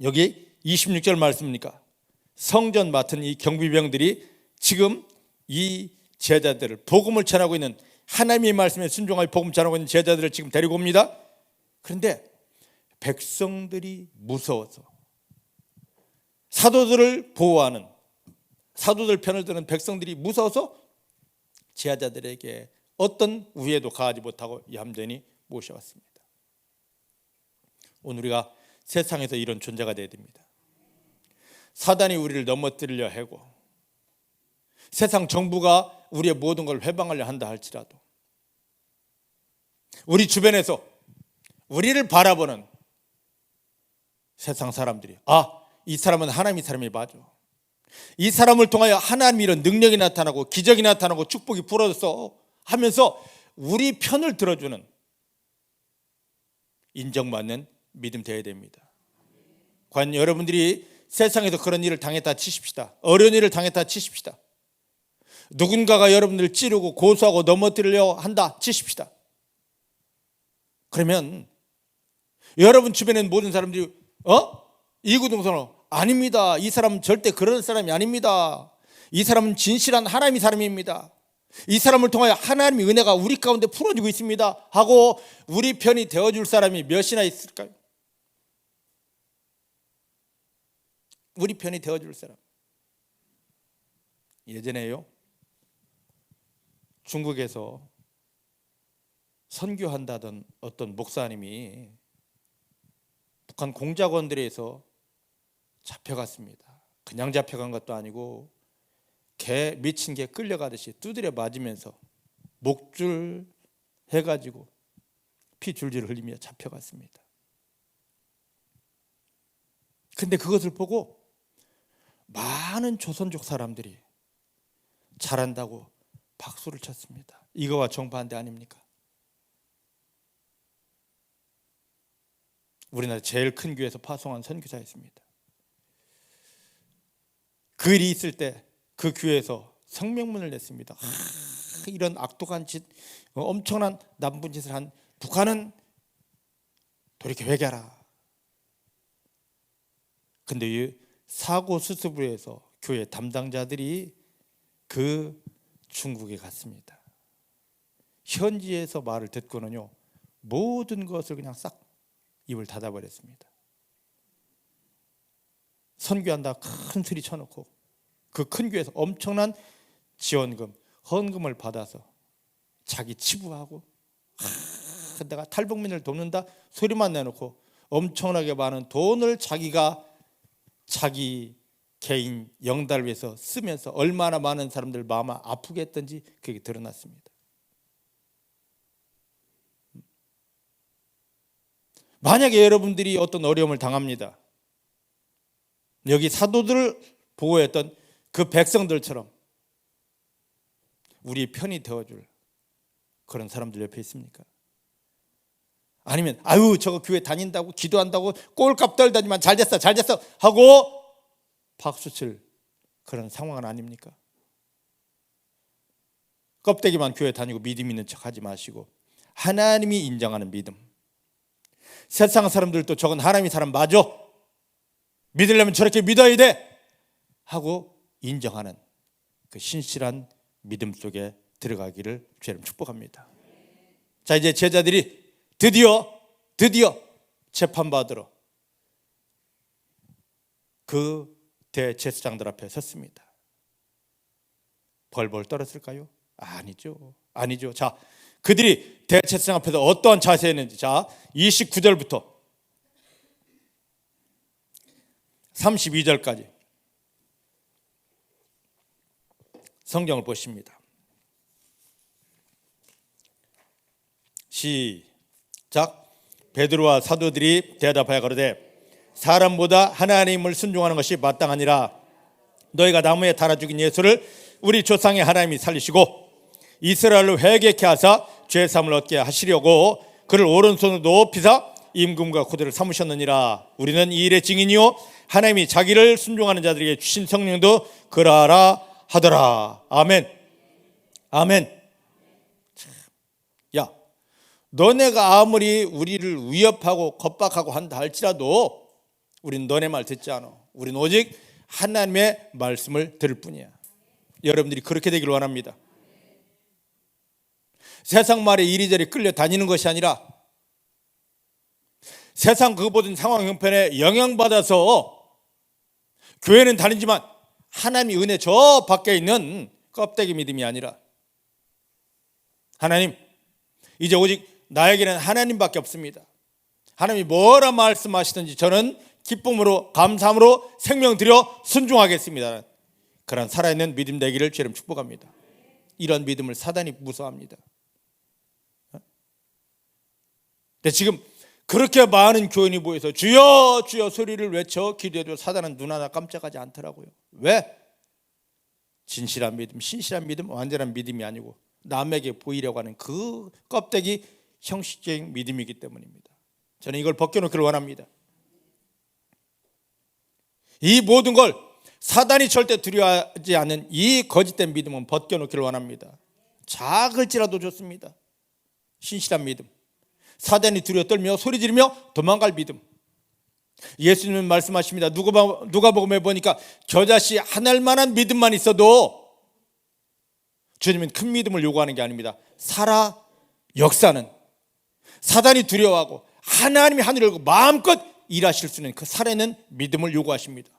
여기 26절 말씀입니까? 성전 맡은 이 경비병들이 지금 이 제자들을, 복음을 전하고 있는, 하나님의 말씀에 순종하여 복음 전하고 있는 제자들을 지금 데리고 옵니다. 그런데 백성들이 무서워서, 사도들을 보호하는, 사도들 편을 드는 백성들이 무서워서 제자들에게 어떤 우애도 가하지 못하고 얌전히 모셔왔습니다. 오늘 우리가 세상에서 이런 존재가 되어야 됩니다. 사단이 우리를 넘어뜨리려 하고 세상 정부가 우리의 모든 걸 회방하려 한다 할지라도 우리 주변에서 우리를 바라보는 세상 사람들이, 이 사람은 하나님의 사람이 맞아, 이 사람을 통하여 하나님의 이런 능력이 나타나고 기적이 나타나고 축복이 불어졌어 하면서 우리 편을 들어주는, 인정받는 믿음 되어야 됩니다. 과연 여러분들이 세상에서 그런 일을 당했다 치십시다. 어려운 일을 당했다 치십시다. 누군가가 여러분들을 찌르고 고소하고 넘어뜨리려 한다 치십시다. 그러면 여러분 주변에 있는 모든 사람들이 이구동성으로, 아닙니다, 이 사람은 절대 그런 사람이 아닙니다, 이 사람은 진실한 하나님의 사람입니다, 이 사람을 통하여 하나님의 은혜가 우리 가운데 풀어지고 있습니다 하고 우리 편이 되어줄 사람이 몇이나 있을까요? 우리 편이 되어줄 사람. 예전에요, 중국에서 선교한다던 어떤 목사님이 북한 공작원들에서 잡혀갔습니다. 그냥 잡혀간 것도 아니고 개, 미친 개 끌려가듯이 두드려 맞으면서 목줄 해가지고 피 줄줄 흘리며 잡혀갔습니다. 근데 그것을 보고 많은 조선족 사람들이 잘한다고 박수를 쳤습니다. 이거와 정반대 아닙니까? 우리나라 제일 큰 교회에서 파송한 선교사였습니다. 그 일이 있을 때 그 교회에서 성명문을 냈습니다. 이런 악독한 짓, 엄청난 나쁜 짓을 한 북한은 돌이켜 회개하라. 근데 이 사고 수습부에서 교회 담당자들이 그 중국에 갔습니다. 현지에서 말을 듣고는요, 모든 것을 그냥 싹 입을 닫아버렸습니다. 선교한다 큰 소리 쳐놓고 그 큰 교회에서 엄청난 지원금, 헌금을 받아서 자기 치부하고 내가 탈북민을 돕는다 소리만 내놓고 엄청나게 많은 돈을 자기가 자기 개인 영달을 위해서 쓰면서 얼마나 많은 사람들 마음을 아프게 했던지 그게 드러났습니다. 만약에 여러분들이 어떤 어려움을 당합니다. 여기 사도들을 보호했던 그 백성들처럼 우리 편이 되어줄 그런 사람들 옆에 있습니까? 아니면 저거 교회 다닌다고 기도한다고 꼴값 떨다니만 잘됐어 하고 박수칠 그런 상황은 아닙니까? 껍데기만 교회 다니고 믿음 있는 척 하지 마시고 하나님이 인정하는 믿음, 세상 사람들도 저건 하나님의 사람 맞아, 믿으려면 저렇게 믿어야 돼 하고 인정하는 그 신실한 믿음 속에 들어가기를 주님 축복합니다. 자, 이제 제자들이 드디어 재판받으러 그 대제사장들 앞에 섰습니다. 벌벌 떨었을까요? 아니죠. 자, 그들이 대제사장 앞에서 어떠한 자세였는지, 자, 29절부터 32절까지 성경을 보십니다. 시작. 베드로와 사도들이 대답하여 가로되 사람보다 하나님을 순종하는 것이 마땅하니라. 너희가 나무에 달아 죽인 예수를 우리 조상의 하나님이 살리시고 이스라엘로 회개케 하사 죄사함을 얻게 하시려고 그를 오른손으로 높이사 임금과 고대를 삼으셨느니라. 우리는 이 일의 증인이요 하나님이 자기를 순종하는 자들에게 주신 성령도 그러하라 하더라. 아멘. 아멘. 야, 너네가 아무리 우리를 위협하고 겁박하고 한다 할지라도 우린 너네 말 듣지 않아. 우린 오직 하나님의 말씀을 들을 뿐이야. 여러분들이 그렇게 되기를 원합니다. 세상 말에 이리저리 끌려다니는 것이 아니라 세상 그 모든 상황 형편에 영향받아서 교회는 다니지만 하나님의 은혜 저 밖에 있는 껍데기 믿음이 아니라 하나님, 이제 오직 나에게는 하나님밖에 없습니다. 하나님이 뭐라 말씀하시든지 저는 기쁨으로 감사함으로 생명 드려 순종하겠습니다. 그런 살아있는 믿음 되기를 주님 축복합니다. 이런 믿음을 사단이 무서워합니다. 근데 지금 그렇게 많은 교인이 모여서 주여 주여 소리를 외쳐 기도해도 사단은 눈 하나 깜짝하지 않더라고요. 왜? 진실한 믿음, 신실한 믿음, 완전한 믿음이 아니고 남에게 보이려고 하는 그 껍데기 형식적인 믿음이기 때문입니다. 저는 이걸 벗겨놓기를 원합니다. 이 모든 걸 사단이 절대 두려워하지 않는 이 거짓된 믿음은 벗겨놓기를 원합니다. 작을지라도 좋습니다. 신실한 믿음, 사단이 두려워 떨며 소리 지르며 도망갈 믿음. 예수님은 말씀하십니다. 누가복음에 보니까 겨자씨 한 알만한 믿음만 있어도 주님은 큰 믿음을 요구하는 게 아닙니다. 살아 역사는 사단이 두려워하고 하나님이 하늘을 열고 마음껏 일하실 수 있는 그 살아있는 믿음을 요구하십니다.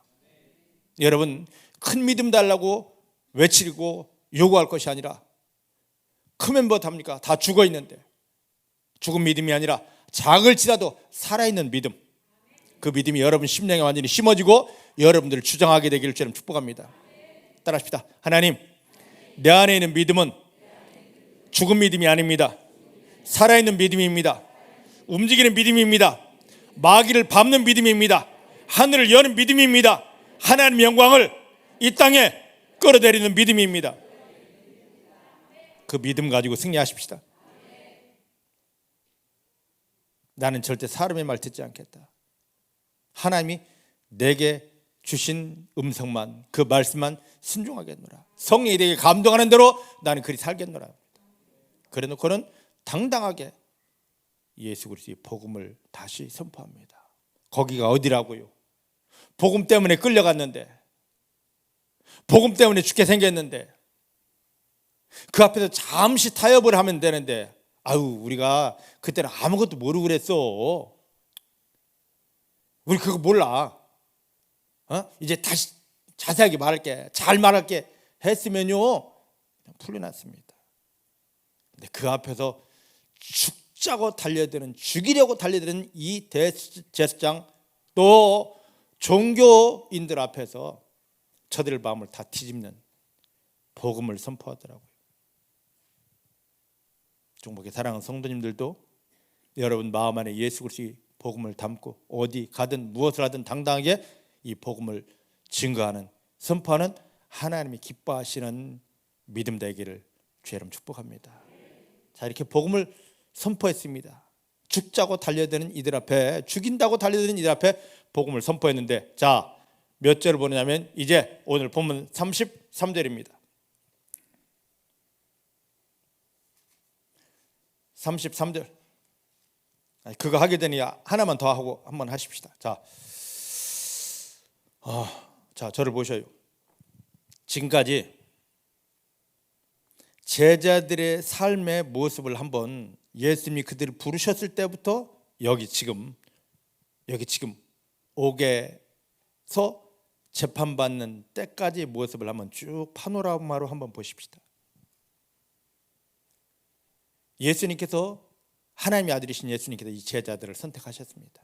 여러분, 큰 믿음 달라고 외치고 요구할 것이 아니라 크면 뭐 답니까? 다 죽어 있는데. 죽은 믿음이 아니라 작을지라도 살아있는 믿음, 그 믿음이 여러분 심령에 완전히 심어지고 여러분들을 주장하게 되기를 주님 축복합니다. 따라합시다. 하나님, 내 안에 있는 믿음은 죽은 믿음이 아닙니다. 살아있는 믿음입니다. 움직이는 믿음입니다. 마귀를 밟는 믿음입니다. 하늘을 여는 믿음입니다. 하나님의 영광을 이 땅에 끌어들이는 믿음입니다. 그 믿음 가지고 승리하십시다. 나는 절대 사람의 말 듣지 않겠다. 하나님이 내게 주신 음성만, 그 말씀만 순종하겠노라. 성령이 내게 감동하는 대로 나는 그리 살겠노라. 그래 놓고는 당당하게 예수 그리스도의 복음을 다시 선포합니다. 거기가 어디라고요? 복음 때문에 끌려갔는데, 복음 때문에 죽게 생겼는데, 그 앞에서 잠시 타협을 하면 되는데, 아유, 우리가 그때는 아무것도 모르고 그랬어. 우리 그거 몰라. 이제 다시 자세하게 말할게, 잘 말할게 했으면요 풀려났습니다. 근데 그 앞에서 죽자고 달려드는, 죽이려고 달려드는 이 대제사장 또 종교인들 앞에서 저들의 마음을 다 뒤집는 복음을 선포하더라고요. 중복의 사랑하는 성도님들도 여러분 마음 안에 예수 그리스도의 복음을 담고 어디 가든 무엇을 하든 당당하게 이 복음을 증거하는, 선포하는 하나님이 기뻐하시는 믿음 되기를 주의 이름 축복합니다. 자, 이렇게 복음을 선포했습니다. 죽자고 달려드는 이들 앞에, 죽인다고 달려드는 이들 앞에 복음을 선포했는데, 자, 몇 절을 보느냐면 이제 오늘 본문 33절입니다. 33절. 그거 하게 되니 하나만 더 하고 한번 하십시다. 자, 저를 보셔요. 지금까지 제자들의 삶의 모습을 한번 예수님이 그들을 부르셨을 때부터 여기 지금 옥에서 재판받는 때까지의 모습을 한번 쭉 파노라마로 한번 보십시다. 예수님께서, 하나님의 아들이신 예수님께서 이 제자들을 선택하셨습니다.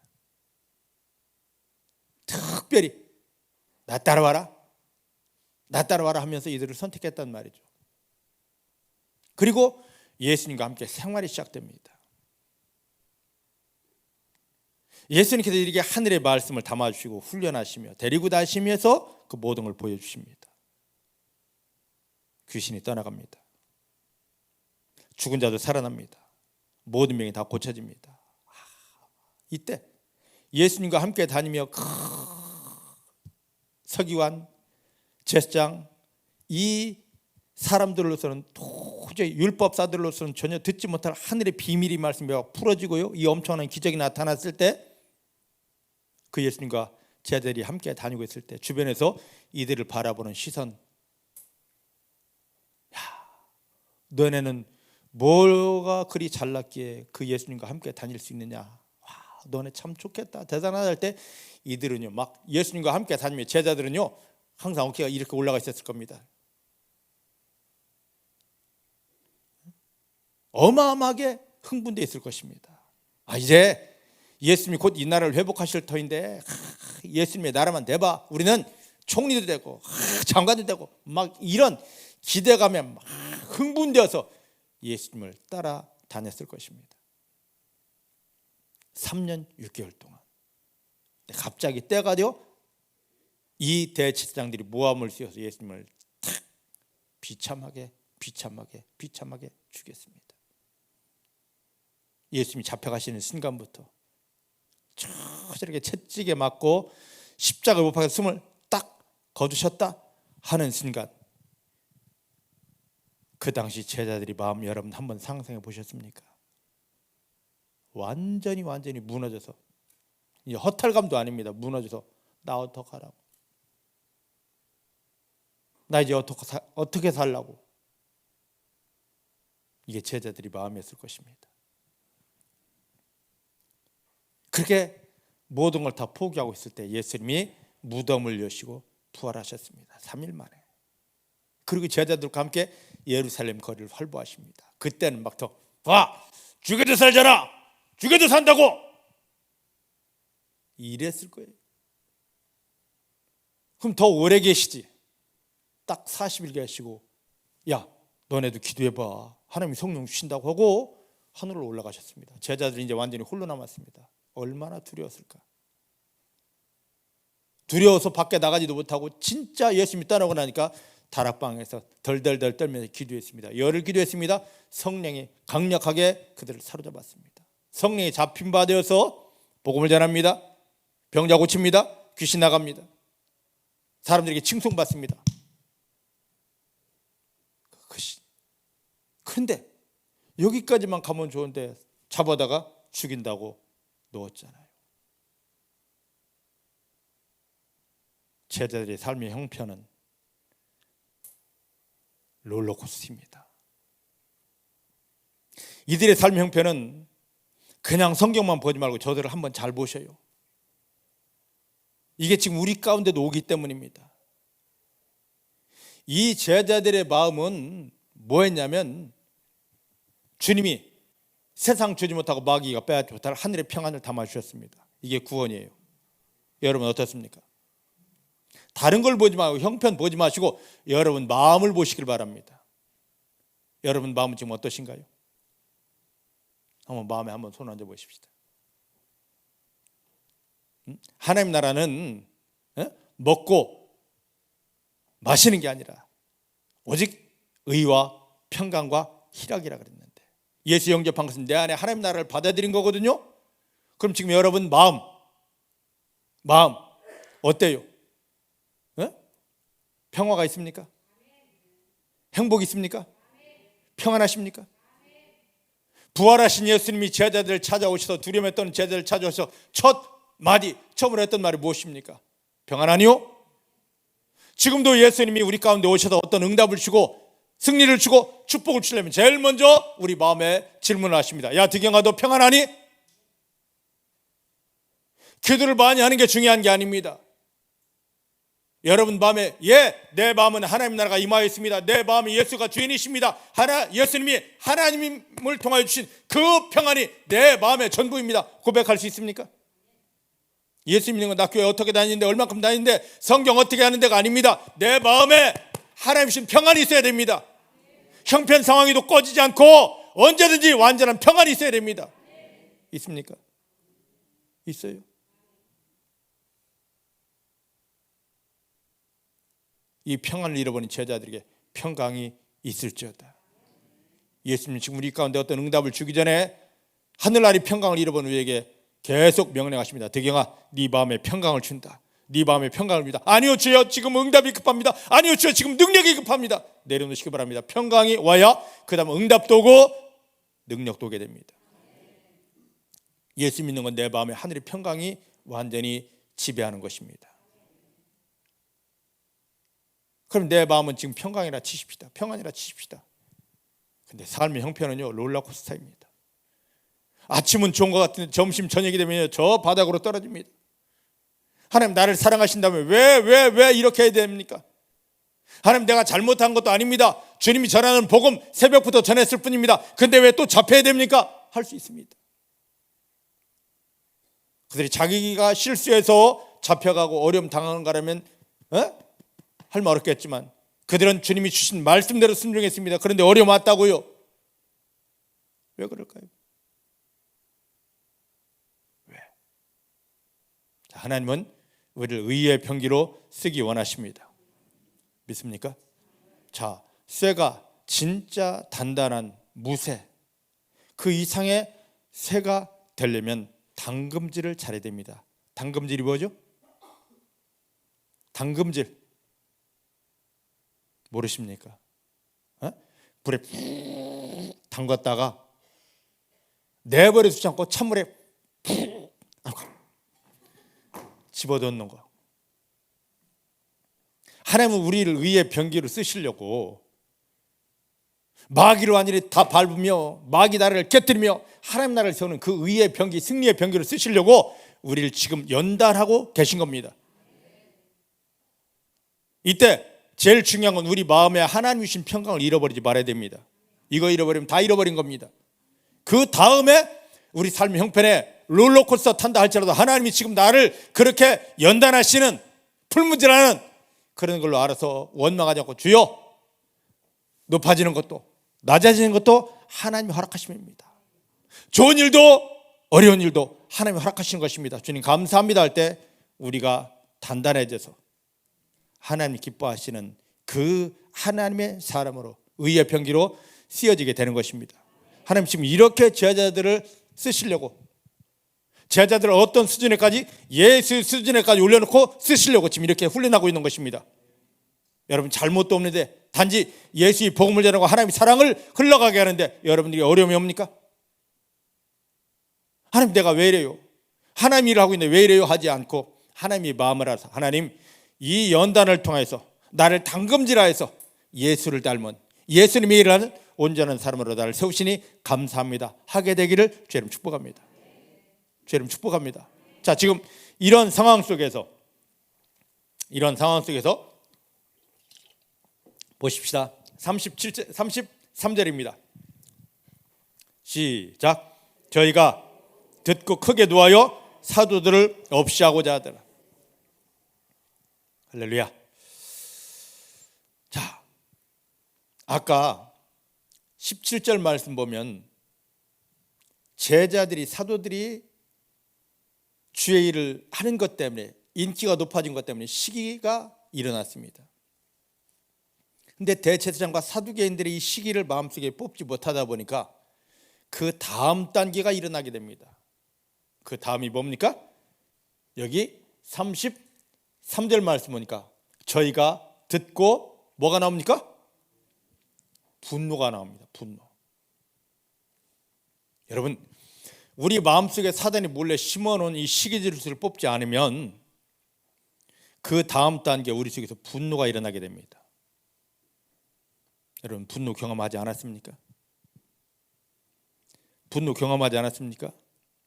특별히 나 따라와라, 나 따라와라 하면서 이들을 선택했단 말이죠. 그리고 예수님과 함께 생활이 시작됩니다. 예수님께서 이렇게 하늘의 말씀을 담아주시고 훈련하시며 데리고 다니시면서 그 모든 걸 보여주십니다. 귀신이 떠나갑니다. 죽은 자도 살아납니다. 모든 병이 다 고쳐집니다. 이때 예수님과 함께 다니며 서기관, 제사장, 이 사람들로서는 도저히 율법사들로서는 전혀 듣지 못할 하늘의 비밀이 말씀이 풀어지고요, 이 엄청난 기적이 나타났을 때 그 예수님과 제자들이 함께 다니고 있을 때 주변에서 이들을 바라보는 시선, 너네는 뭐가 그리 잘났기에 그 예수님과 함께 다닐 수 있느냐, 와, 너네 참 좋겠다, 대단하다 할 때 이들은요 막 예수님과 함께 다니며 제자들은요 항상 어깨가 이렇게 올라가 있었을 겁니다. 어마어마하게 흥분되어 있을 것입니다. 이제 예수님이 곧 이 나라를 회복하실 터인데 예수님의 나라만 돼봐, 우리는 총리도 되고 장관도 되고 막 이런 기대감에 막 흥분되어서 예수님을 따라다녔을 것입니다. 3년 6개월 동안. 갑자기 때가 되어 이 대제사장들이 모함을 씌워서 예수님을 탁 비참하게 죽였습니다. 예수님이 잡혀가시는 순간부터 저렇게 채찍에 맞고 십자가를 못 박아서 숨을 딱 거두셨다 하는 순간, 그 당시 제자들이 마음 여러분 한번 상상해 보셨습니까? 완전히 무너져서, 이제 허탈감도 아닙니다. 무너져서 나 어떡하라고, 나 이제 어떻게 살라고, 이게 제자들이 마음이었을 것입니다. 그렇게 모든 걸 다 포기하고 있을 때 예수님이 무덤을 여시고 부활하셨습니다. 3일 만에. 그리고 제자들과 함께 예루살렘 거리를 활보하십니다. 그때는 막 더 죽여도 살잖아, 죽여도 산다고 이랬을 거예요. 그럼 더 오래 계시지. 딱 40일 계시고, 야 너네도 기도해봐, 하나님이 성령 주신다고 하고 하늘로 올라가셨습니다. 제자들이 이제 완전히 홀로 남았습니다. 얼마나 두려웠을까. 두려워서 밖에 나가지도 못하고 진짜 예수님이 떠나고 나니까 다락방에서 덜덜덜 떨면서 기도했습니다. 열흘 기도했습니다. 성령이 강력하게 그들을 사로잡았습니다. 성령이 잡힌 바 되어서 복음을 전합니다. 병자 고칩니다. 귀신 나갑니다. 사람들에게 칭송받습니다. 그런데 여기까지만 가면 좋은데 잡아다가 죽인다고 놓았잖아요. 제자들의 삶의 형편은 롤러코스터입니다. 이들의 삶의 형편은 그냥 성경만 보지 말고 저들을 한번 잘 보셔요. 이게 지금 우리 가운데도 오기 때문입니다. 이 제자들의 마음은 뭐였냐면, 주님이 세상 주지 못하고 마귀가 빼앗지 못할 하늘의 평안을 담아주셨습니다. 이게 구원이에요. 여러분 어떻습니까? 다른 걸 보지 말고 형편 보지 마시고 여러분 마음을 보시길 바랍니다. 여러분 마음은 지금 어떠신가요? 한번 마음에 한번 손 얹어 보십시다. 하나님 나라는 먹고 마시는 게 아니라 오직 의와 평강과 희락이라 그랬는데, 예수 영접한 것은 내 안에 하나님 나라를 받아들인 거거든요. 그럼 지금 여러분 마음 어때요? 평화가 있습니까? 행복이 있습니까? 평안하십니까? 부활하신 예수님이 제자들을 찾아오셔서 두려움에 떠는 제자들을 찾아오셔서 처음으로 했던 말이 무엇입니까? 평안하니요? 지금도 예수님이 우리 가운데 오셔서 어떤 응답을 주고 승리를 주고 축복을 주려면 제일 먼저 우리 마음에 질문을 하십니다. 야 득영아, 너 평안하니? 기도를 많이 하는 게 중요한 게 아닙니다. 여러분 마음에 내 마음은 하나님 나라가 임하여 있습니다. 내 마음에 예수가 주인이십니다. 예수님이 하나님을 통하여 주신 그 평안이 내 마음의 전부입니다. 고백할 수 있습니까? 예수 믿는 건 나 교회 어떻게 다니는데 얼마큼 다니는데 성경 어떻게 하는데가 아닙니다. 내 마음에 하나님 주신 평안이 있어야 됩니다. 형편 상황에도 꺼지지 않고 언제든지 완전한 평안이 있어야 됩니다. 있습니까? 있어요? 이 평안을 잃어버린 제자들에게 평강이 있을지어다. 예수님 지금 우리 가운데 어떤 응답을 주기 전에 하늘나라의 평강을 잃어버린 우리에게 계속 명령하십니다. 득영아, 네 마음에 평강을 준다. 네 마음에 평강을 줍니다. 아니요 주여, 지금 응답이 급합니다. 아니요 주여, 지금 능력이 급합니다. 내려놓으시기 바랍니다. 평강이 와야 그 다음 응답도 오고 능력도 오게 됩니다. 예수 믿는 건 내 마음에 하늘의 평강이 완전히 지배하는 것입니다. 그럼 내 마음은 지금 평강이라 치십시다. 평안이라 치십시다. 근데 삶의 형편은요, 롤러코스터입니다. 아침은 좋은 것 같은데 점심 저녁이 되면 저 바닥으로 떨어집니다. 하나님 나를 사랑하신다면 왜 이렇게 해야 됩니까? 하나님 내가 잘못한 것도 아닙니다. 주님이 전하는 복음 새벽부터 전했을 뿐입니다. 근데 왜 또 잡혀야 됩니까? 할 수 있습니다. 그들이 자기가 실수해서 잡혀가고 어려움 당하는 거라면 할 말 없겠지만 그들은 주님이 주신 말씀대로 순종했습니다. 그런데 어려움 왔다고요. 왜 그럴까요? 왜? 하나님은 우리를 의의 병기로 쓰기 원하십니다. 믿습니까? 자, 쇠가 진짜 단단한 무쇠, 그 이상의 쇠가 되려면 당금질을 잘해야 됩니다. 당금질이 뭐죠? 당금질 모르십니까? 불에 푹 담갔다가 내버려 두지 않고 찬물에 푹 집어넣는 거. 하나님은 우리를 의의 병기로 쓰시려고 마귀를 완전히 다 밟으며 마귀 나라를 깨뜨리며 하나님 나라를 세우는 그 의의 병기, 승리의 병기로 쓰시려고 우리를 지금 연단하고 계신 겁니다. 이때 제일 중요한 건 우리 마음에 하나님 주신 평강을 잃어버리지 말아야 됩니다. 이거 잃어버리면 다 잃어버린 겁니다. 그 다음에 우리 삶의 형편에 롤러코스터 탄다 할지라도 하나님이 지금 나를 그렇게 연단하시는, 풀무질하는 그런 걸로 알아서 원망하지 않고 주여, 높아지는 것도 낮아지는 것도 하나님이 허락하심입니다. 좋은 일도 어려운 일도 하나님이 허락하시는 것입니다. 주님 감사합니다 할 때 우리가 단단해져서 하나님이 기뻐하시는 그 하나님의 사람으로 의의 병기로 쓰여지게 되는 것입니다. 하나님 지금 이렇게 제자들을 쓰시려고, 제자들을 어떤 수준에까지, 예수 수준에까지 올려놓고 쓰시려고 지금 이렇게 훈련하고 있는 것입니다. 여러분 잘못도 없는데 단지 예수의 복음을 전하고 하나님의 사랑을 흘러가게 하는데 여러분들이 어려움이 옵니까? 하나님 내가 왜 이래요? 하나님 일을 하고 있는데 왜 이래요? 하지 않고 하나님의 마음을 알아서 하나님 이 연단을 통해서 나를 당금질하여서 예수를 닮은 예수님의 일을 하는 온전한 사람으로 나를 세우시니 감사합니다 하게 되기를 주님 축복합니다. 주님 축복합니다. 자, 지금 이런 상황 속에서 보십시다. 33절입니다. 시작. 저희가 듣고 크게 노하여 사도들을 없이 하고자 하더라. 할렐루야. 자, 아까 17절 말씀 보면 제자들이, 사도들이 주의 일을 하는 것 때문에, 인기가 높아진 것 때문에 시기가 일어났습니다. 근데 대제사장과 사두개인들이 이 시기를 마음속에 뽑지 못하다 보니까 그 다음 단계가 일어나게 됩니다. 그 다음이 뭡니까? 여기 33절 말씀 보니까 저희가 듣고 뭐가 나옵니까? 분노가 나옵니다. 분노. 여러분, 우리 마음속에 사단이 몰래 심어놓은 이 시기질을 뽑지 않으면 그 다음 단계 우리 속에서 분노가 일어나게 됩니다. 여러분 분노 경험하지 않았습니까? 분노 경험하지 않았습니까?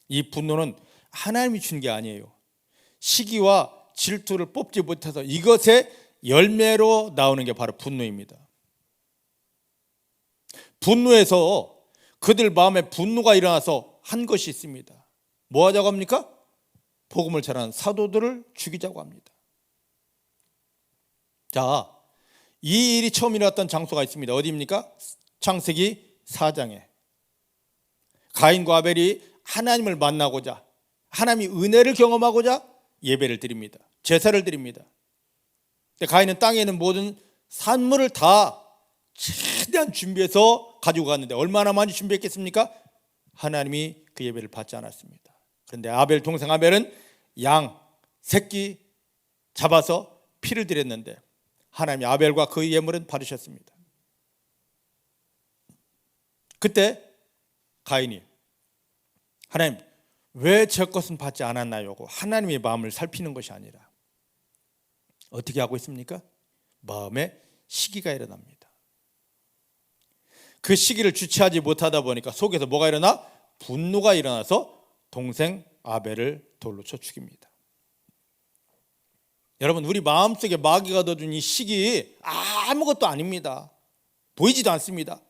이 분노는 하나님이 준 게 아니에요. 시기와 질투를 뽑지 못해서 이것의 열매로 나오는 게 바로 분노입니다. 분노에서 그들 마음에 분노가 일어나서 한 것이 있습니다. 뭐 하자고 합니까? 복음을 전하는 사도들을 죽이자고 합니다. 자, 이 일이 처음 일어났던 장소가 있습니다. 어디입니까? 창세기 4장에 가인과 아벨이 하나님을 만나고자 하나님이 은혜를 경험하고자 예배를 드립니다. 제사를 드립니다. 근데 가인은 땅에 있는 모든 산물을 다 최대한 준비해서 가지고 갔는데 얼마나 많이 준비했겠습니까? 하나님이 그 예배를 받지 않았습니다. 그런데 아벨 동생 아벨은 양 새끼 잡아서 피를 드렸는데 하나님이 아벨과 그 예물은 받으셨습니다. 그때 가인이 하나님 왜 제 것은 받지 않았나요? 하나님의 마음을 살피는 것이 아니라 어떻게 하고 있습니까? 마음에 시기가 일어납니다. 그 시기를 주체하지 못하다 보니까 속에서 뭐가 일어나? 분노가 일어나서 동생 아벨을 돌로 쳐 죽입니다. 여러분, 우리 마음속에 마귀가 넣어준 이 시기 아무것도 아닙니다. 보이지도 않습니다.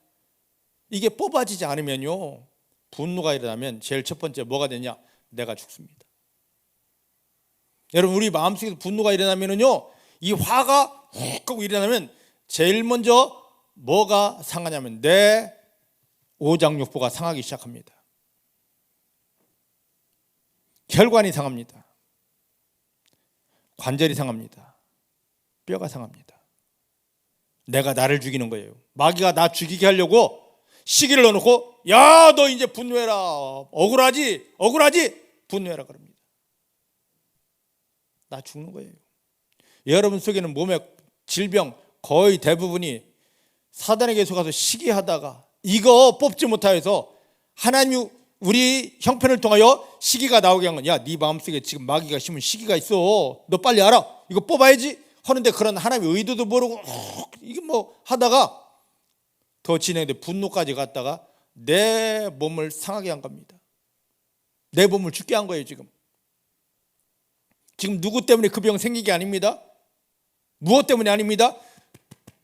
이게 뽑아지지 않으면요, 분노가 일어나면 제일 첫 번째 뭐가 되냐? 내가 죽습니다. 여러분, 우리 마음속에서 분노가 일어나면요, 이 화가 훅 하고 일어나면 제일 먼저 뭐가 상하냐면 내 오장육부가 상하기 시작합니다. 혈관이 상합니다. 관절이 상합니다. 뼈가 상합니다. 내가 나를 죽이는 거예요. 마귀가 나 죽이게 하려고 시기를 넣어놓고 야, 너 이제 분노해라. 억울하지? 분노해라 그럽니다. 나 죽는 거예요. 여러분 속에는 몸의 질병 거의 대부분이 사단에게 속아서 시기하다가 이거 뽑지 못하여서 하나님이 우리 형편을 통하여 시기가 나오게 한 건, 야, 네 마음속에 지금 마귀가 심은 시기가 있어. 너 빨리 알아. 이거 뽑아야지. 하는데 그런 하나님의 의도도 모르고 이게 뭐 하다가 더 진행돼 분노까지 갔다가 내 몸을 상하게 한 겁니다. 내 몸을 죽게 한 거예요. 지금 누구 때문에 그 병 생긴 게 아닙니다. 무엇 때문에 아닙니다.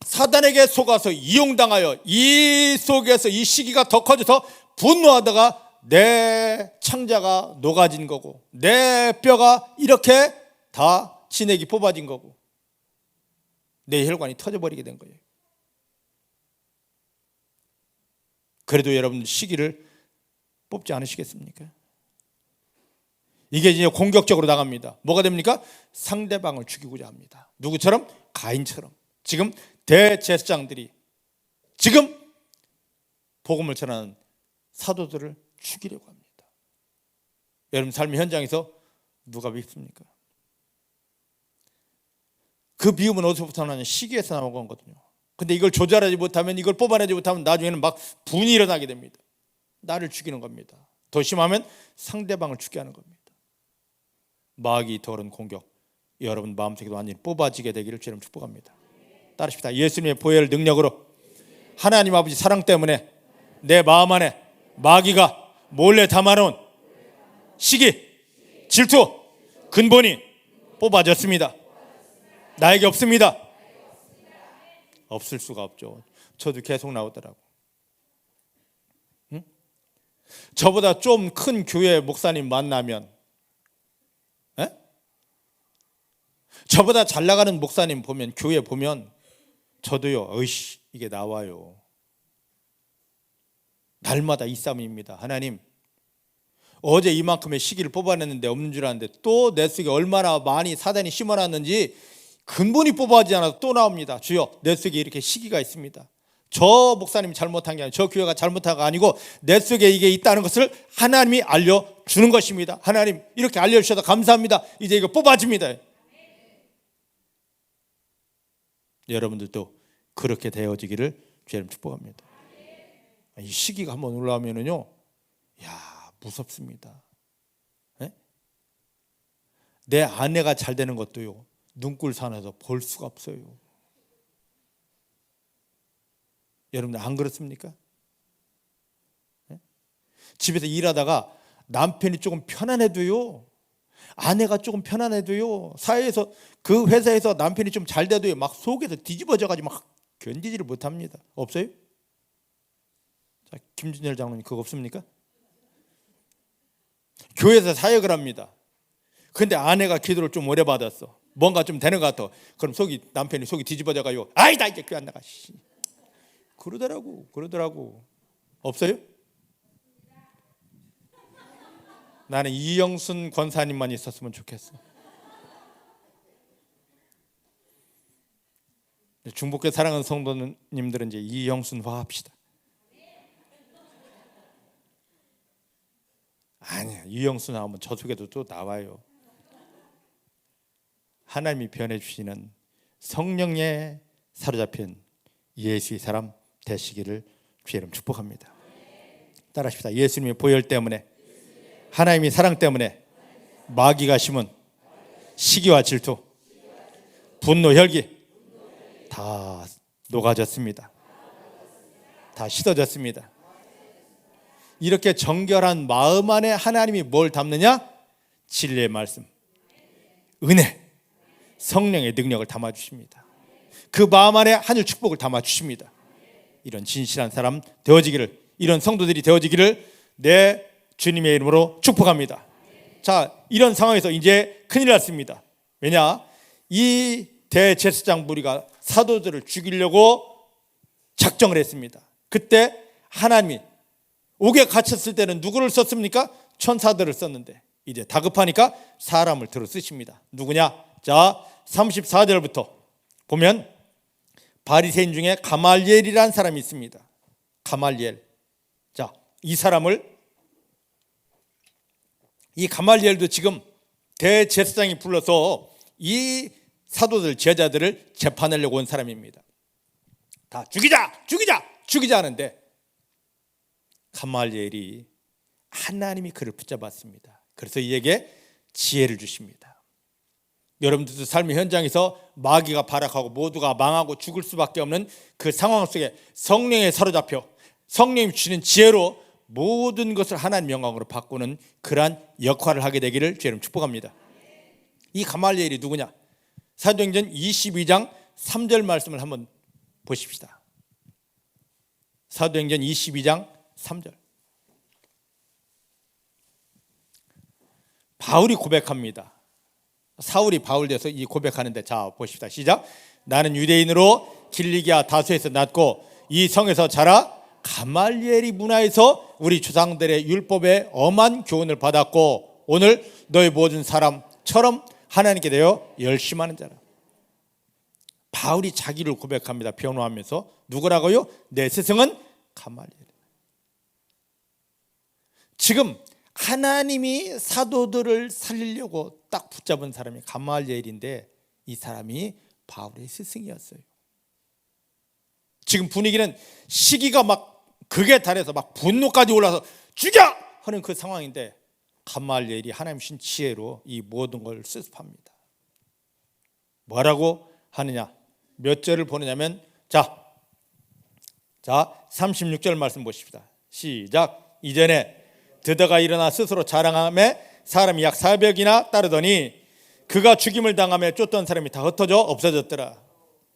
사단에게 속아서 이용당하여 이 속에서 이 시기가 더 커져서 분노하다가 내 창자가 녹아진 거고 내 뼈가 이렇게 다 진액이 뽑아진 거고 내 혈관이 터져버리게 된 거예요. 그래도 여러분 시기를 뽑지 않으시겠습니까? 이게 이제 공격적으로 나갑니다. 뭐가 됩니까? 상대방을 죽이고자 합니다. 누구처럼? 가인처럼. 지금 대제사장들이 지금 복음을 전하는 사도들을 죽이려고 합니다. 여러분 삶의 현장에서 누가 밉습니까? 그 미움은 어디서부터 나느냐? 시기에서 나온 거거든요. 근데 이걸 조절하지 못하면, 이걸 뽑아내지 못하면 나중에는 막 분이 일어나게 됩니다. 나를 죽이는 겁니다. 더 심하면 상대방을 죽게 하는 겁니다. 마귀 더러운 공격, 여러분 마음속에도 완전히 뽑아지게 되기를 주님 축복합니다. 따르십시다. 예수님의 보혈 능력으로 하나님 아버지 사랑 때문에 내 마음 안에 마귀가 몰래 담아놓은 시기, 질투, 근본이 뽑아졌습니다. 나에게 없습니다. 없을 수가 없죠. 저도 계속 나오더라고. 응? 저보다 좀 큰 교회 목사님 만나면, 저보다 잘 나가는 목사님 보면, 교회 보면 저도요, 으이씨, 이게 나와요. 날마다 이 싸움입니다. 하나님, 어제 이만큼의 시기를 뽑아냈는데 없는 줄 알았는데 또 내 속에 얼마나 많이 사단이 심어놨는지 근본이 뽑아지지 않아서 또 나옵니다. 주여, 내 속에 이렇게 시기가 있습니다. 저 목사님이 잘못한 게 아니고 저 교회가 잘못한 게 아니고 내 속에 이게 있다는 것을 하나님이 알려주는 것입니다. 하나님, 이렇게 알려주셔서 감사합니다. 이제 이거 뽑아집니다. 여러분들도 그렇게 되어지기를 주님 축복합니다. 이 시기가 한번 올라오면은요, 야, 무섭습니다. 네? 내 아내가 잘 되는 것도요, 눈꼴 산에서 볼 수가 없어요. 여러분들 안 그렇습니까? 네? 집에서 일하다가 남편이 조금 편안해도요, 아내가 조금 편안해도요, 사회에서 그 회사에서 남편이 좀 잘 돼도요, 막 속에서 뒤집어져가지고 막 견디지를 못합니다. 없어요? 자, 김준열 장로님 그거 없습니까? 교회에서 사역을 합니다. 근데 아내가 기도를 좀 오래 받았어. 뭔가 좀 되는 것 같아. 그럼 남편이 속이 뒤집어져가지고 아이, 나 이제 교회 안 나가. 그러더라고. 없어요? 나는 이영순 권사님만 있었으면 좋겠어. 중복교 사랑하는 성도님들은 이제 이영순화 합시다. 아니야, 이영순 하면 저 속에도 또 나와요. 하나님이 변해주시는 성령에 사로잡힌 예수의 사람 되시기를 주의 이름 축복합니다. 따라하십시다. 예수님의 보혈 때문에, 하나님의 사랑 때문에 마귀가 심은 시기와 질투, 분노, 혈기 다 녹아졌습니다. 다 씻어졌습니다. 이렇게 정결한 마음 안에 하나님이 뭘 담느냐? 진리의 말씀, 은혜, 성령의 능력을 담아주십니다. 그 마음 안에 하늘 축복을 담아주십니다. 이런 진실한 사람 되어지기를, 이런 성도들이 되어지기를 내 주님의 이름으로 축복합니다. 자, 이런 상황에서 이제 큰일 났습니다. 왜냐? 이 대제사장 무리가 사도들을 죽이려고 작정을 했습니다. 그때 하나님이 옥에 갇혔을 때는 누구를 썼습니까? 천사들을 썼는데 이제 다급하니까 사람을 들어 쓰십니다. 누구냐? 자, 34절부터 보면 바리새인 중에 가말리엘이라는 사람이 있습니다. 가말리엘. 자, 이 가말리엘도 지금 대제사장이 불러서 이 사도들, 제자들을 재판하려고 온 사람입니다. 다 죽이자 하는데 가말리엘이 하나님이 그를 붙잡았습니다. 그래서 이에게 지혜를 주십니다. 여러분들도 삶의 현장에서 마귀가 발악하고 모두가 망하고 죽을 수밖에 없는 그 상황 속에 성령에 사로잡혀 성령이 주시는 지혜로 모든 것을 하나님 영광으로 바꾸는 그러한 역할을 하게 되기를 주님 축복합니다. 이 가말리엘이 누구냐? 사도행전 22장 3절 말씀을 한번 보십시다. 사도행전 22장 3절. 바울이 고백합니다. 사울이 바울 돼서 이 고백하는데, 자 보십시다. 시작. 나는 유대인으로 길리기아 다소에서 났고 이 성에서 자라 가말리엘이 문화에서 우리 조상들의 율법에 엄한 교훈을 받았고 오늘 너희 모든 사람처럼 하나님께 대하여 열심하는 자라. 바울이 자기를 고백합니다. 변호하면서 누구라고요? 내 스승은 가말리엘. 지금 하나님이 사도들을 살리려고 딱 붙잡은 사람이 가말리엘인데 이 사람이 바울의 스승이었어요. 지금 분위기는 시기가 막 극에 달해서 막 분노까지 올라서 죽여! 하는 그 상황인데 가말리엘이 하나님 신 지혜로 이 모든 걸 수습합니다. 뭐라고 하느냐? 몇 절을 보느냐면 자 36절 말씀 보십시다. 시작. 이전에 드다가 일어나 스스로 자랑하며 사람이 약 400이나 따르더니 그가 죽임을 당하며 쫓던 사람이 다 흩어져 없어졌더라.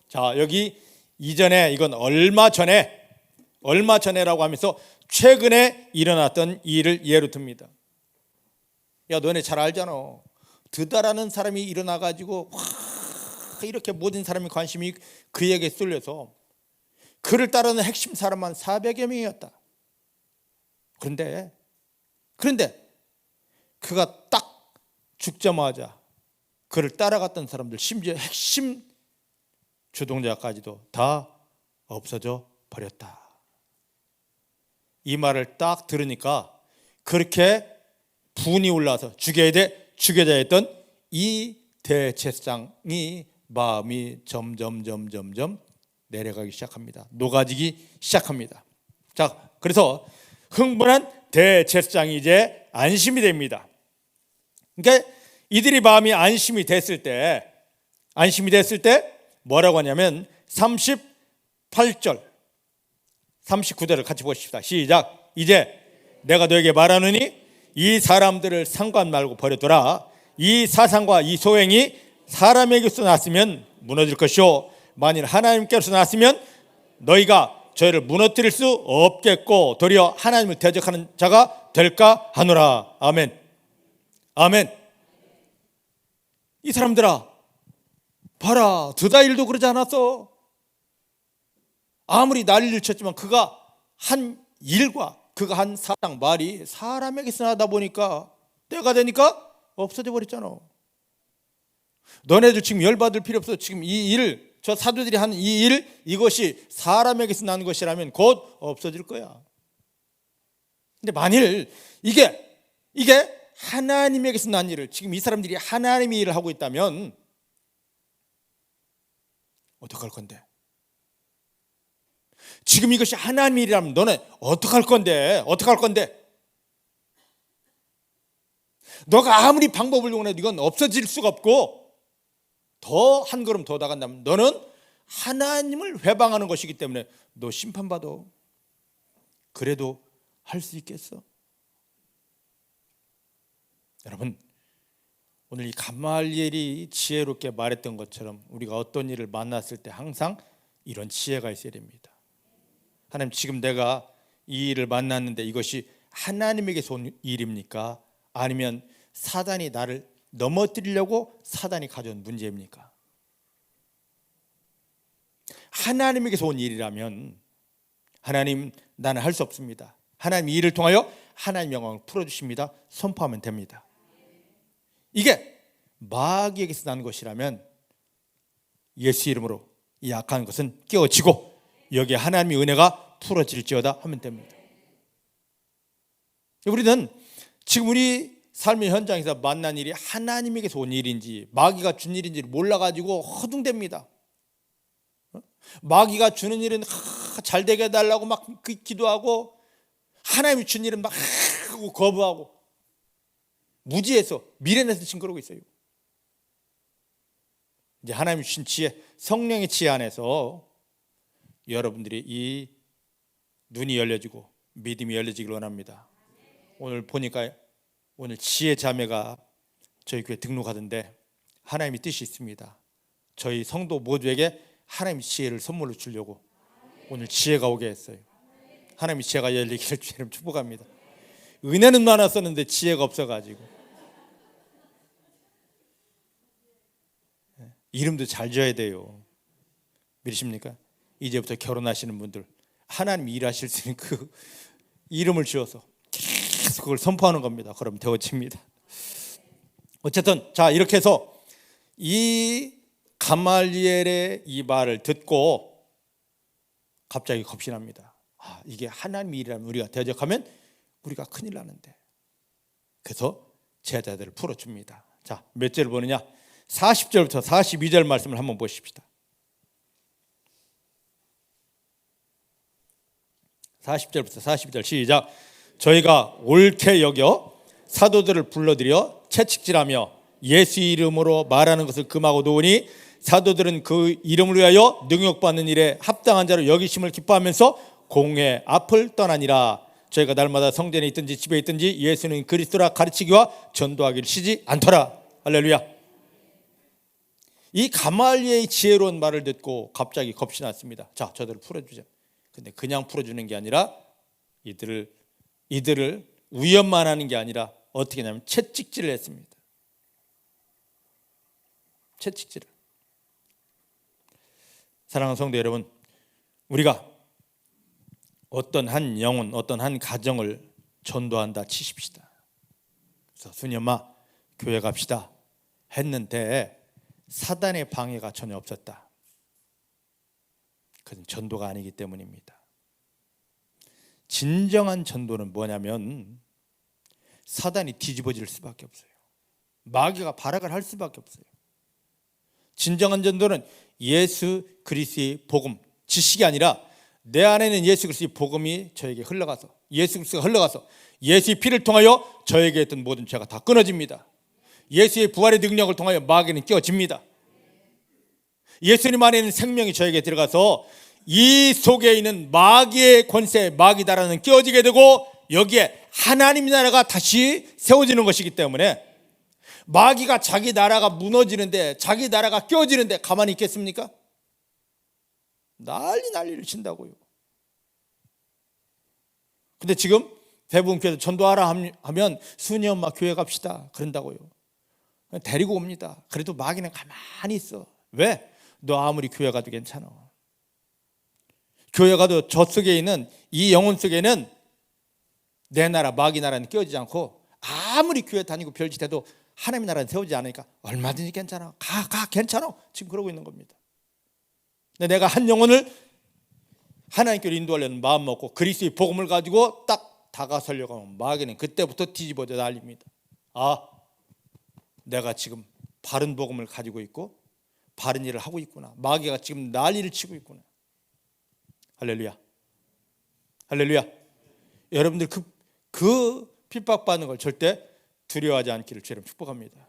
자, 여기 이전에, 이건 얼마 전에라고 하면서 최근에 일어났던 일을 예로 듭니다. 야, 너네 잘 알잖아. 드다라는 사람이 일어나가지고 이렇게 모든 사람이 관심이 그에게 쏠려서 그를 따르는 핵심 사람만 400여 명이었다. 그런데 그가 딱 죽자마자 그를 따라갔던 사람들, 심지어 핵심 주동자까지도 다 없어져 버렸다. 이 말을 딱 들으니까 그렇게 분이 올라서 죽여야 했던 이 대제사장이 마음이 점점 내려가기 시작합니다. 녹아지기 시작합니다. 자, 그래서 흥분한 대제사장이 이제 안심이 됩니다. 그러니까 이들이 마음이 안심이 됐을 때 뭐라고 하냐면 38절 39절을 같이 보십시다. 시작. 이제 내가 너에게 말하노니 이 사람들을 상관 말고 버려둬라. 이 사상과 이 소행이 사람에게서 났으면 무너질 것이요 만일 하나님께서 났으면 너희가 저희를 무너뜨릴 수 없겠고 도리어 하나님을 대적하는 자가 될까 하노라. 아멘. 이 사람들아, 봐라, 드다일도 그러지 않았어. 아무리 난리를 쳤지만 그가 한 일과 그가 한 사랑 말이 사람에게서 나다 보니까 때가 되니까 없어져 버렸잖아. 너네들 지금 열받을 필요 없어. 지금 이 일, 저 사도들이 하는 이 일, 이것이 사람에게서 난 것이라면 곧 없어질 거야. 근데 만일 이게 하나님에게서 난 일을, 지금 이 사람들이 하나님의 일을 하고 있다면 어떡할 건데? 지금 이것이 하나님의 일이라면 너는 어떡할 건데? 어떡할 건데? 너가 아무리 방법을 이용해도 이건 없어질 수가 없고, 더 한 걸음 더 나간다면 너는 하나님을 회방하는 것이기 때문에 너 심판받아. 그래도 할 수 있겠어? 여러분, 오늘 이 가말리엘이 지혜롭게 말했던 것처럼 우리가 어떤 일을 만났을 때 항상 이런 지혜가 있어야 됩니다. 하나님, 지금 내가 이 일을 만났는데 이것이 하나님에게서 온 일입니까? 아니면 사단이 나를 넘어뜨리려고 사단이 가져온 문제입니까? 하나님에게서 온 일이라면 하나님, 나는 할 수 없습니다. 하나님 이 일을 통하여 하나님 영광을 풀어주십니다. 선포하면 됩니다. 이게 마귀에게서 난 것이라면 예수 이름으로 이 악한 것은 깨어지고 여기에 하나님의 은혜가 풀어질지어다 하면 됩니다. 우리는 지금 우리 삶의 현장에서 만난 일이 하나님에게서 온 일인지 마귀가 준 일인지를 몰라가지고 허둥댑니다. 마귀가 주는 일은 잘 되게 해달라고 막 기도하고, 하나님이 준 일은 막 하고 거부하고 무지해서 미련해서 지금 그러고 있어요. 이제 하나님이 주신 지혜, 성령의 지혜 안에서 여러분들이 이 눈이 열려지고 믿음이 열려지길 원합니다. 오늘 보니까 오늘 지혜 자매가 저희 교회 등록하던데 하나님의 뜻이 있습니다. 저희 성도 모두에게 하나님의 지혜를 선물로 주려고 오늘 지혜가 오게 했어요. 하나님의 지혜가 열리기를 주님 축복합니다. 은혜는 많았었는데 지혜가 없어가지고 이름도 잘 지어야 돼요. 믿으십니까? 이제부터 결혼하시는 분들 하나님이 일하실 수 있는 그 이름을 지어서 계속 그걸 선포하는 겁니다. 그럼 되어집니다. 어쨌든 자, 이렇게 해서 이 가말리엘의 이 말을 듣고 갑자기 겁이 납니다. 이게 하나님의 일이라면 우리가 대적하면 우리가 큰일 나는데. 그래서 제자들을 풀어줍니다. 자, 몇 절을 보느냐? 40절부터 42절 말씀을 한번 보십시다. 40절부터 42절 시작. 저희가 옳게 여겨 사도들을 불러들여 채찍질하며 예수 이름으로 말하는 것을 금하고 놓으니 사도들은 그 이름을 위하여 능욕받는 일에 합당한 자로 여기심을 기뻐하면서 공회 앞을 떠나니라. 저희가 날마다 성전에 있든지 집에 있든지 예수는 그리스도라 가르치기와 전도하기를 쉬지 않더라. 할렐루야. 이 가말리엘의 지혜로운 말을 듣고 갑자기 겁이 났습니다. 자, 저들을 풀어주자. 근데 그냥 풀어주는 게 아니라 이들을 위협만 하는 게 아니라 어떻게 하냐면 채찍질을 했습니다. 채찍질을. 사랑하는 성도 여러분, 우리가 어떤 한 영혼, 어떤 한 가정을 전도한다 치십시다. 그래서 수녀마 교회 갑시다 했는데 사단의 방해가 전혀 없었다. 그건 전도가 아니기 때문입니다. 진정한 전도는 뭐냐면 사단이 뒤집어질 수밖에 없어요. 마귀가 발악을 할 수밖에 없어요. 진정한 전도는 예수 그리스도의 복음, 지식이 아니라 내 안에는 예수 그리스도의 복음이 저에게 흘러가서, 예수 그리스도가 흘러가서 예수의 피를 통하여 저에게 했던 모든 죄가 다 끊어집니다. 예수의 부활의 능력을 통하여 마귀는 깨어집니다. 예수님 안에 있는 생명이 저에게 들어가서 이 속에 있는 마귀의 권세, 마귀다라는 깨어지게 되고 여기에 하나님의 나라가 다시 세워지는 것이기 때문에 마귀가 자기 나라가 무너지는데, 자기 나라가 깨어지는데 가만히 있겠습니까? 난리를 친다고요. 근데 지금 대부분 교회에서 전도하라 하면 순이 엄마 교회 갑시다 그런다고요. 데리고 옵니다. 그래도 마귀는 가만히 있어. 왜? 너 아무리 교회 가도 괜찮아. 교회 가도 저 속에 있는 이 영혼 속에는 내 나라, 마귀 나라는 깨어지지 않고 아무리 교회 다니고 별짓해도 하나님의 나라는 세우지 않으니까 얼마든지 괜찮아, 가 괜찮아, 지금 그러고 있는 겁니다. 근데 내가 한 영혼을 하나님께로 인도하려는 마음 먹고 그리스도의 복음을 가지고 딱 다가서려고 하면 마귀는 그때부터 뒤집어져 날립니다. 아, 내가 지금 바른 복음을 가지고 있고 바른 일을 하고 있구나, 마귀가 지금 난리를 치고 있구나. 할렐루야, 할렐루야. 여러분들 그 핍박받는 걸 절대 두려워하지 않기를 주님 축복합니다.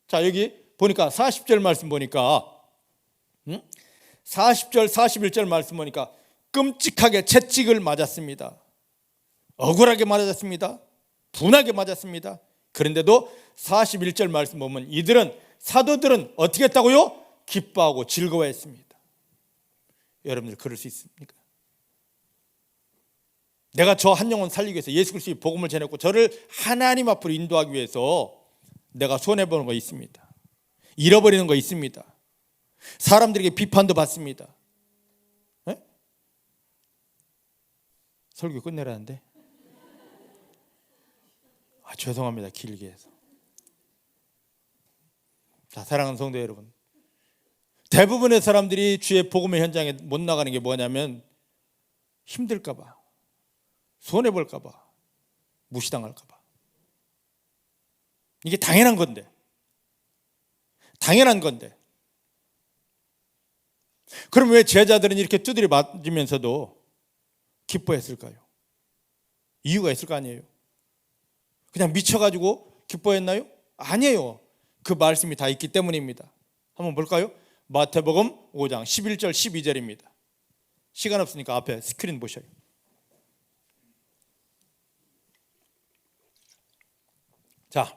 자, 여기 보니까 40절 말씀 보니까 40절 41절 말씀 보니까 끔찍하게 채찍을 맞았습니다. 억울하게 맞았습니다. 분하게 맞았습니다. 그런데도 41절 말씀 보면 사도들은 어떻게 했다고요? 기뻐하고 즐거워했습니다. 여러분들 그럴 수 있습니까? 내가 저 한 영혼 살리기 위해서 예수 그리스도의 복음을 전했고 저를 하나님 앞으로 인도하기 위해서 내가 손해보는 거 있습니다. 잃어버리는 거 있습니다. 사람들에게 비판도 받습니다. 에? 설교 끝내라는데 죄송합니다, 길게 해서. 자, 사랑하는 성도 여러분, 대부분의 사람들이 주의 복음의 현장에 못 나가는 게 뭐냐면 힘들까 봐, 손해볼까 봐, 무시당할까 봐. 이게 당연한 건데 그럼 왜 제자들은 이렇게 두드려 맞으면서도 기뻐했을까요? 이유가 있을 거 아니에요. 그냥 미쳐가지고 기뻐했나요? 아니에요. 그 말씀이 다 있기 때문입니다. 한번 볼까요? 마태복음 5장 11절 12절입니다. 시간 없으니까 앞에 스크린 보셔요. 자,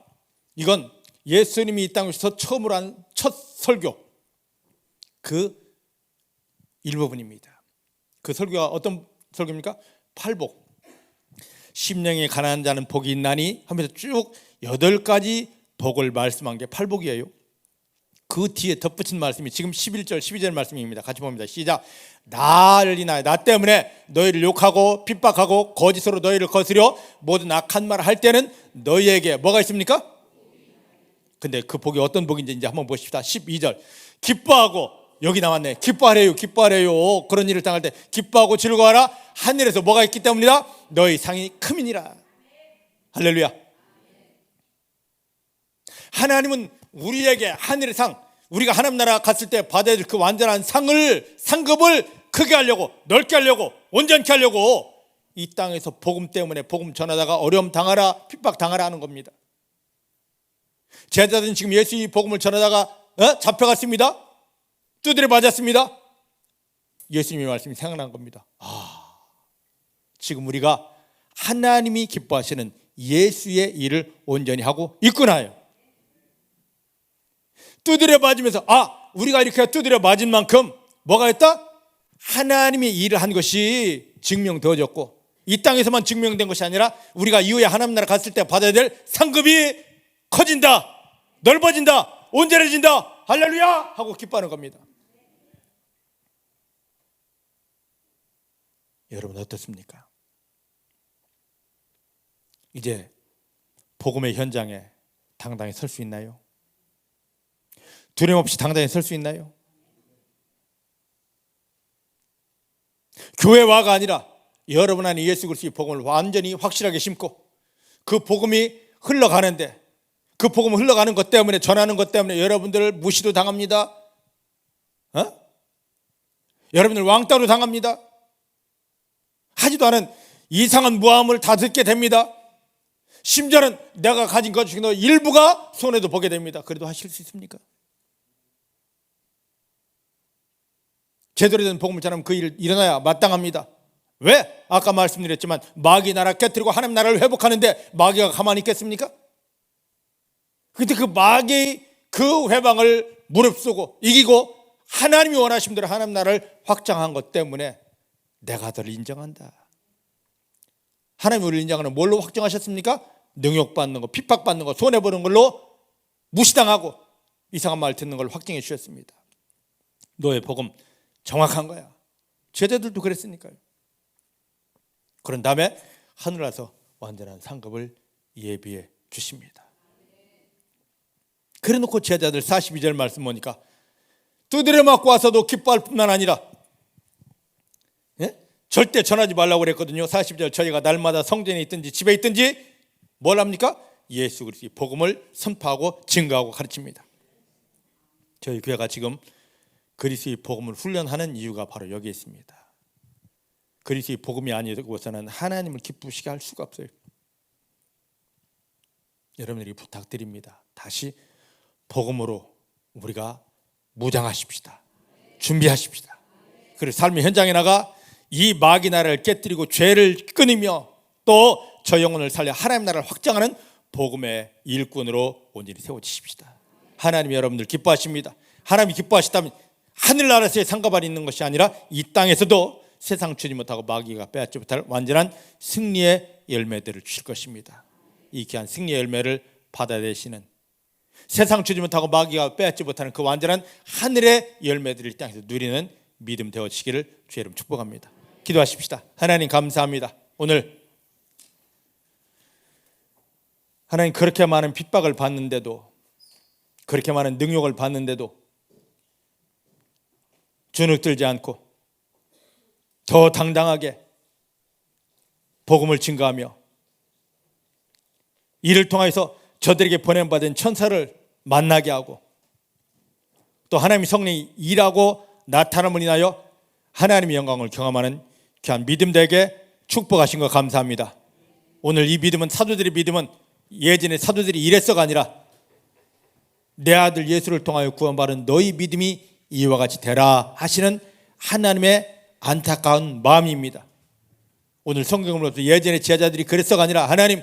이건 예수님이 이 땅에서 처음으로 한 첫 설교, 그 일부분입니다. 그 설교가 어떤 설교입니까? 팔복. 심령이 가난한 자는 복이 있나니 하면서 쭉 8가지 복을 말씀한 게 팔복이에요. 그 뒤에 덧붙인 말씀이 지금 11절 12절 말씀입니다. 같이 봅니다. 시작. 나를 인하여, 나 때문에 너희를 욕하고 핍박하고 거짓으로 너희를 거스려 모든 악한 말을 할 때는 너희에게 뭐가 있습니까? 근데 그 복이 어떤 복인지 이제 한번 보십시다. 12절. 기뻐하고, 여기 나왔네. 기뻐하래요. 그런 일을 당할 때 기뻐하고 즐거워하라. 하늘에서 뭐가 있기 때문이다? 너희 상이 크민이라. 할렐루야. 하나님은 우리에게 하늘의 상, 우리가 하나님 나라 갔을 때 받아야 될 그 완전한 상급을 크게 하려고, 넓게 하려고, 온전케 하려고 이 땅에서 복음 때문에 복음 전하다가 어려움 당하라, 핍박 당하라 하는 겁니다. 제자들은 지금 예수의 복음을 전하다가 잡혀갔습니다. 두드려 맞았습니다. 예수님의 말씀이 생각난 겁니다. 지금 우리가 하나님이 기뻐하시는 예수의 일을 온전히 하고 있구나요. 두드려 맞으면서 우리가 이렇게 두드려 맞은 만큼 뭐가 했다? 하나님이 일을 한 것이 증명되어졌고, 이 땅에서만 증명된 것이 아니라 우리가 이후에 하나님 나라 갔을 때 받아야 될 상급이 커진다, 넓어진다, 온전해진다, 할렐루야 하고 기뻐하는 겁니다. 여러분 어떻습니까? 이제 복음의 현장에 당당히 설 수 있나요? 두려움 없이 당당히 설 수 있나요? 교회와가 아니라 여러분 안에 예수 그리스도의 복음을 완전히 확실하게 심고 그 복음이 흘러가는데, 그 복음을 흘러가는 것 때문에, 전하는 것 때문에 여러분들 무시도 당합니다. 여러분들 왕따로 당합니다. 하지도 않은 이상한 모함을 다 듣게 됩니다. 심지어는 내가 가진 것 중에 일부가 손해도 보게 됩니다. 그래도 하실 수 있습니까? 제대로 된 복음을 전하면 그 일 일어나야 마땅합니다. 왜? 아까 말씀드렸지만 마귀 나라 깨뜨리고 하나님 나라를 회복하는데 마귀가 가만히 있겠습니까? 그런데 그 마귀의 그 회방을 무릅쓰고 이기고 하나님이 원하신 대로 하나님 나라를 확장한 것 때문에 내가 너를 인정한다. 하나님이 우리를 인정하는 뭘로 확정하셨습니까? 능욕받는 거, 핍박받는 거, 손해보는 걸로 무시당하고 이상한 말 듣는 걸 확정해 주셨습니다. 너의 복음 정확한 거야. 제자들도 그랬으니까요. 그런 다음에 하늘 와서 완전한 상급을 예비해 주십니다. 그래놓고 제자들 42절 말씀 보니까 두드려 맞고 와서도 기뻐할 뿐만 아니라, 절대 전하지 말라고 그랬거든요. 40절, 저희가 날마다 성전에 있든지 집에 있든지 뭘 합니까? 예수 그리스도의 복음을 선포하고 증거하고 가르칩니다. 저희 교회가 지금 그리스도의 복음을 훈련하는 이유가 바로 여기에 있습니다. 그리스도의 복음이 아니고서는 하나님을 기쁘시게 할 수가 없어요. 여러분들이 부탁드립니다. 다시 복음으로 우리가 무장하십시다. 준비하십시다. 그리고 삶의 현장에 나가 이 마귀 나라를 깨뜨리고 죄를 끊으며 또 저 영혼을 살려 하나님 나라를 확장하는 복음의 일꾼으로 온전히 세워지십시다. 하나님이 여러분들 기뻐하십니다. 하나님이 기뻐하시다면 하늘나라에서의 상급안이 있는 것이 아니라 이 땅에서도 세상 주지 못하고 마귀가 빼앗지 못할 완전한 승리의 열매들을 주실 것입니다. 이 귀한 승리의 열매를 받아내시는, 세상 주지 못하고 마귀가 빼앗지 못하는 그 완전한 하늘의 열매들을 이 땅에서 누리는 믿음 되어지기를 주의 이름 축복합니다. 기도하십시다. 하나님 감사합니다. 오늘 하나님 그렇게 많은 핍박을 받는데도, 그렇게 많은 능욕을 받는데도 주눅들지 않고 더 당당하게 복음을 증거하며 이를 통해서 저들에게 보냄받은 천사를 만나게 하고 또 하나님의 성령이 일하고 나타남을 인하여 하나님의 영광을 경험하는 귀한 믿음 되게 축복하신 것 감사합니다. 오늘 이 믿음은, 사도들의 믿음은 예전에 사도들이 이랬어가 아니라 내 아들 예수를 통하여 구원받은 너희 믿음이 이와 같이 되라 하시는 하나님의 안타까운 마음입니다. 오늘 성경으로부터 예전에 제자들이 그랬어가 아니라 하나님,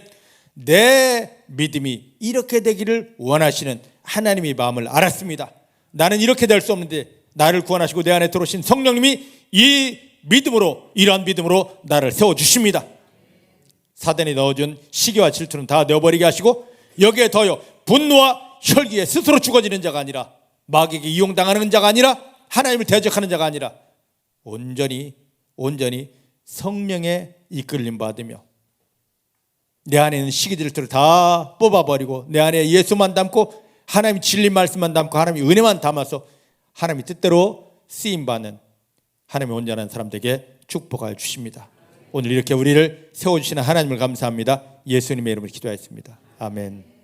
내 믿음이 이렇게 되기를 원하시는 하나님의 마음을 알았습니다. 나는 이렇게 될 수 없는데 나를 구원하시고 내 안에 들어오신 성령님이 이 믿음으로, 이러한 믿음으로 나를 세워주십니다. 사단이 넣어준 시기와 질투는 다 내어버리게 하시고 여기에 더하여 분노와 혈기에 스스로 죽어지는 자가 아니라, 마귀에게 이용당하는 자가 아니라, 하나님을 대적하는 자가 아니라 온전히 성령의 이끌림 받으며 내 안에 있는 시기 질투를 다 뽑아버리고 내 안에 예수만 담고 하나님의 진리 말씀만 담고 하나님의 은혜만 담아서 하나님의 뜻대로 쓰임받는 하나님의 온전한 사람들에게 축복하여 주십니다. 오늘 이렇게 우리를 세워주시는 하나님을 감사합니다. 예수님의 이름으로 기도하였습니다. 아멘.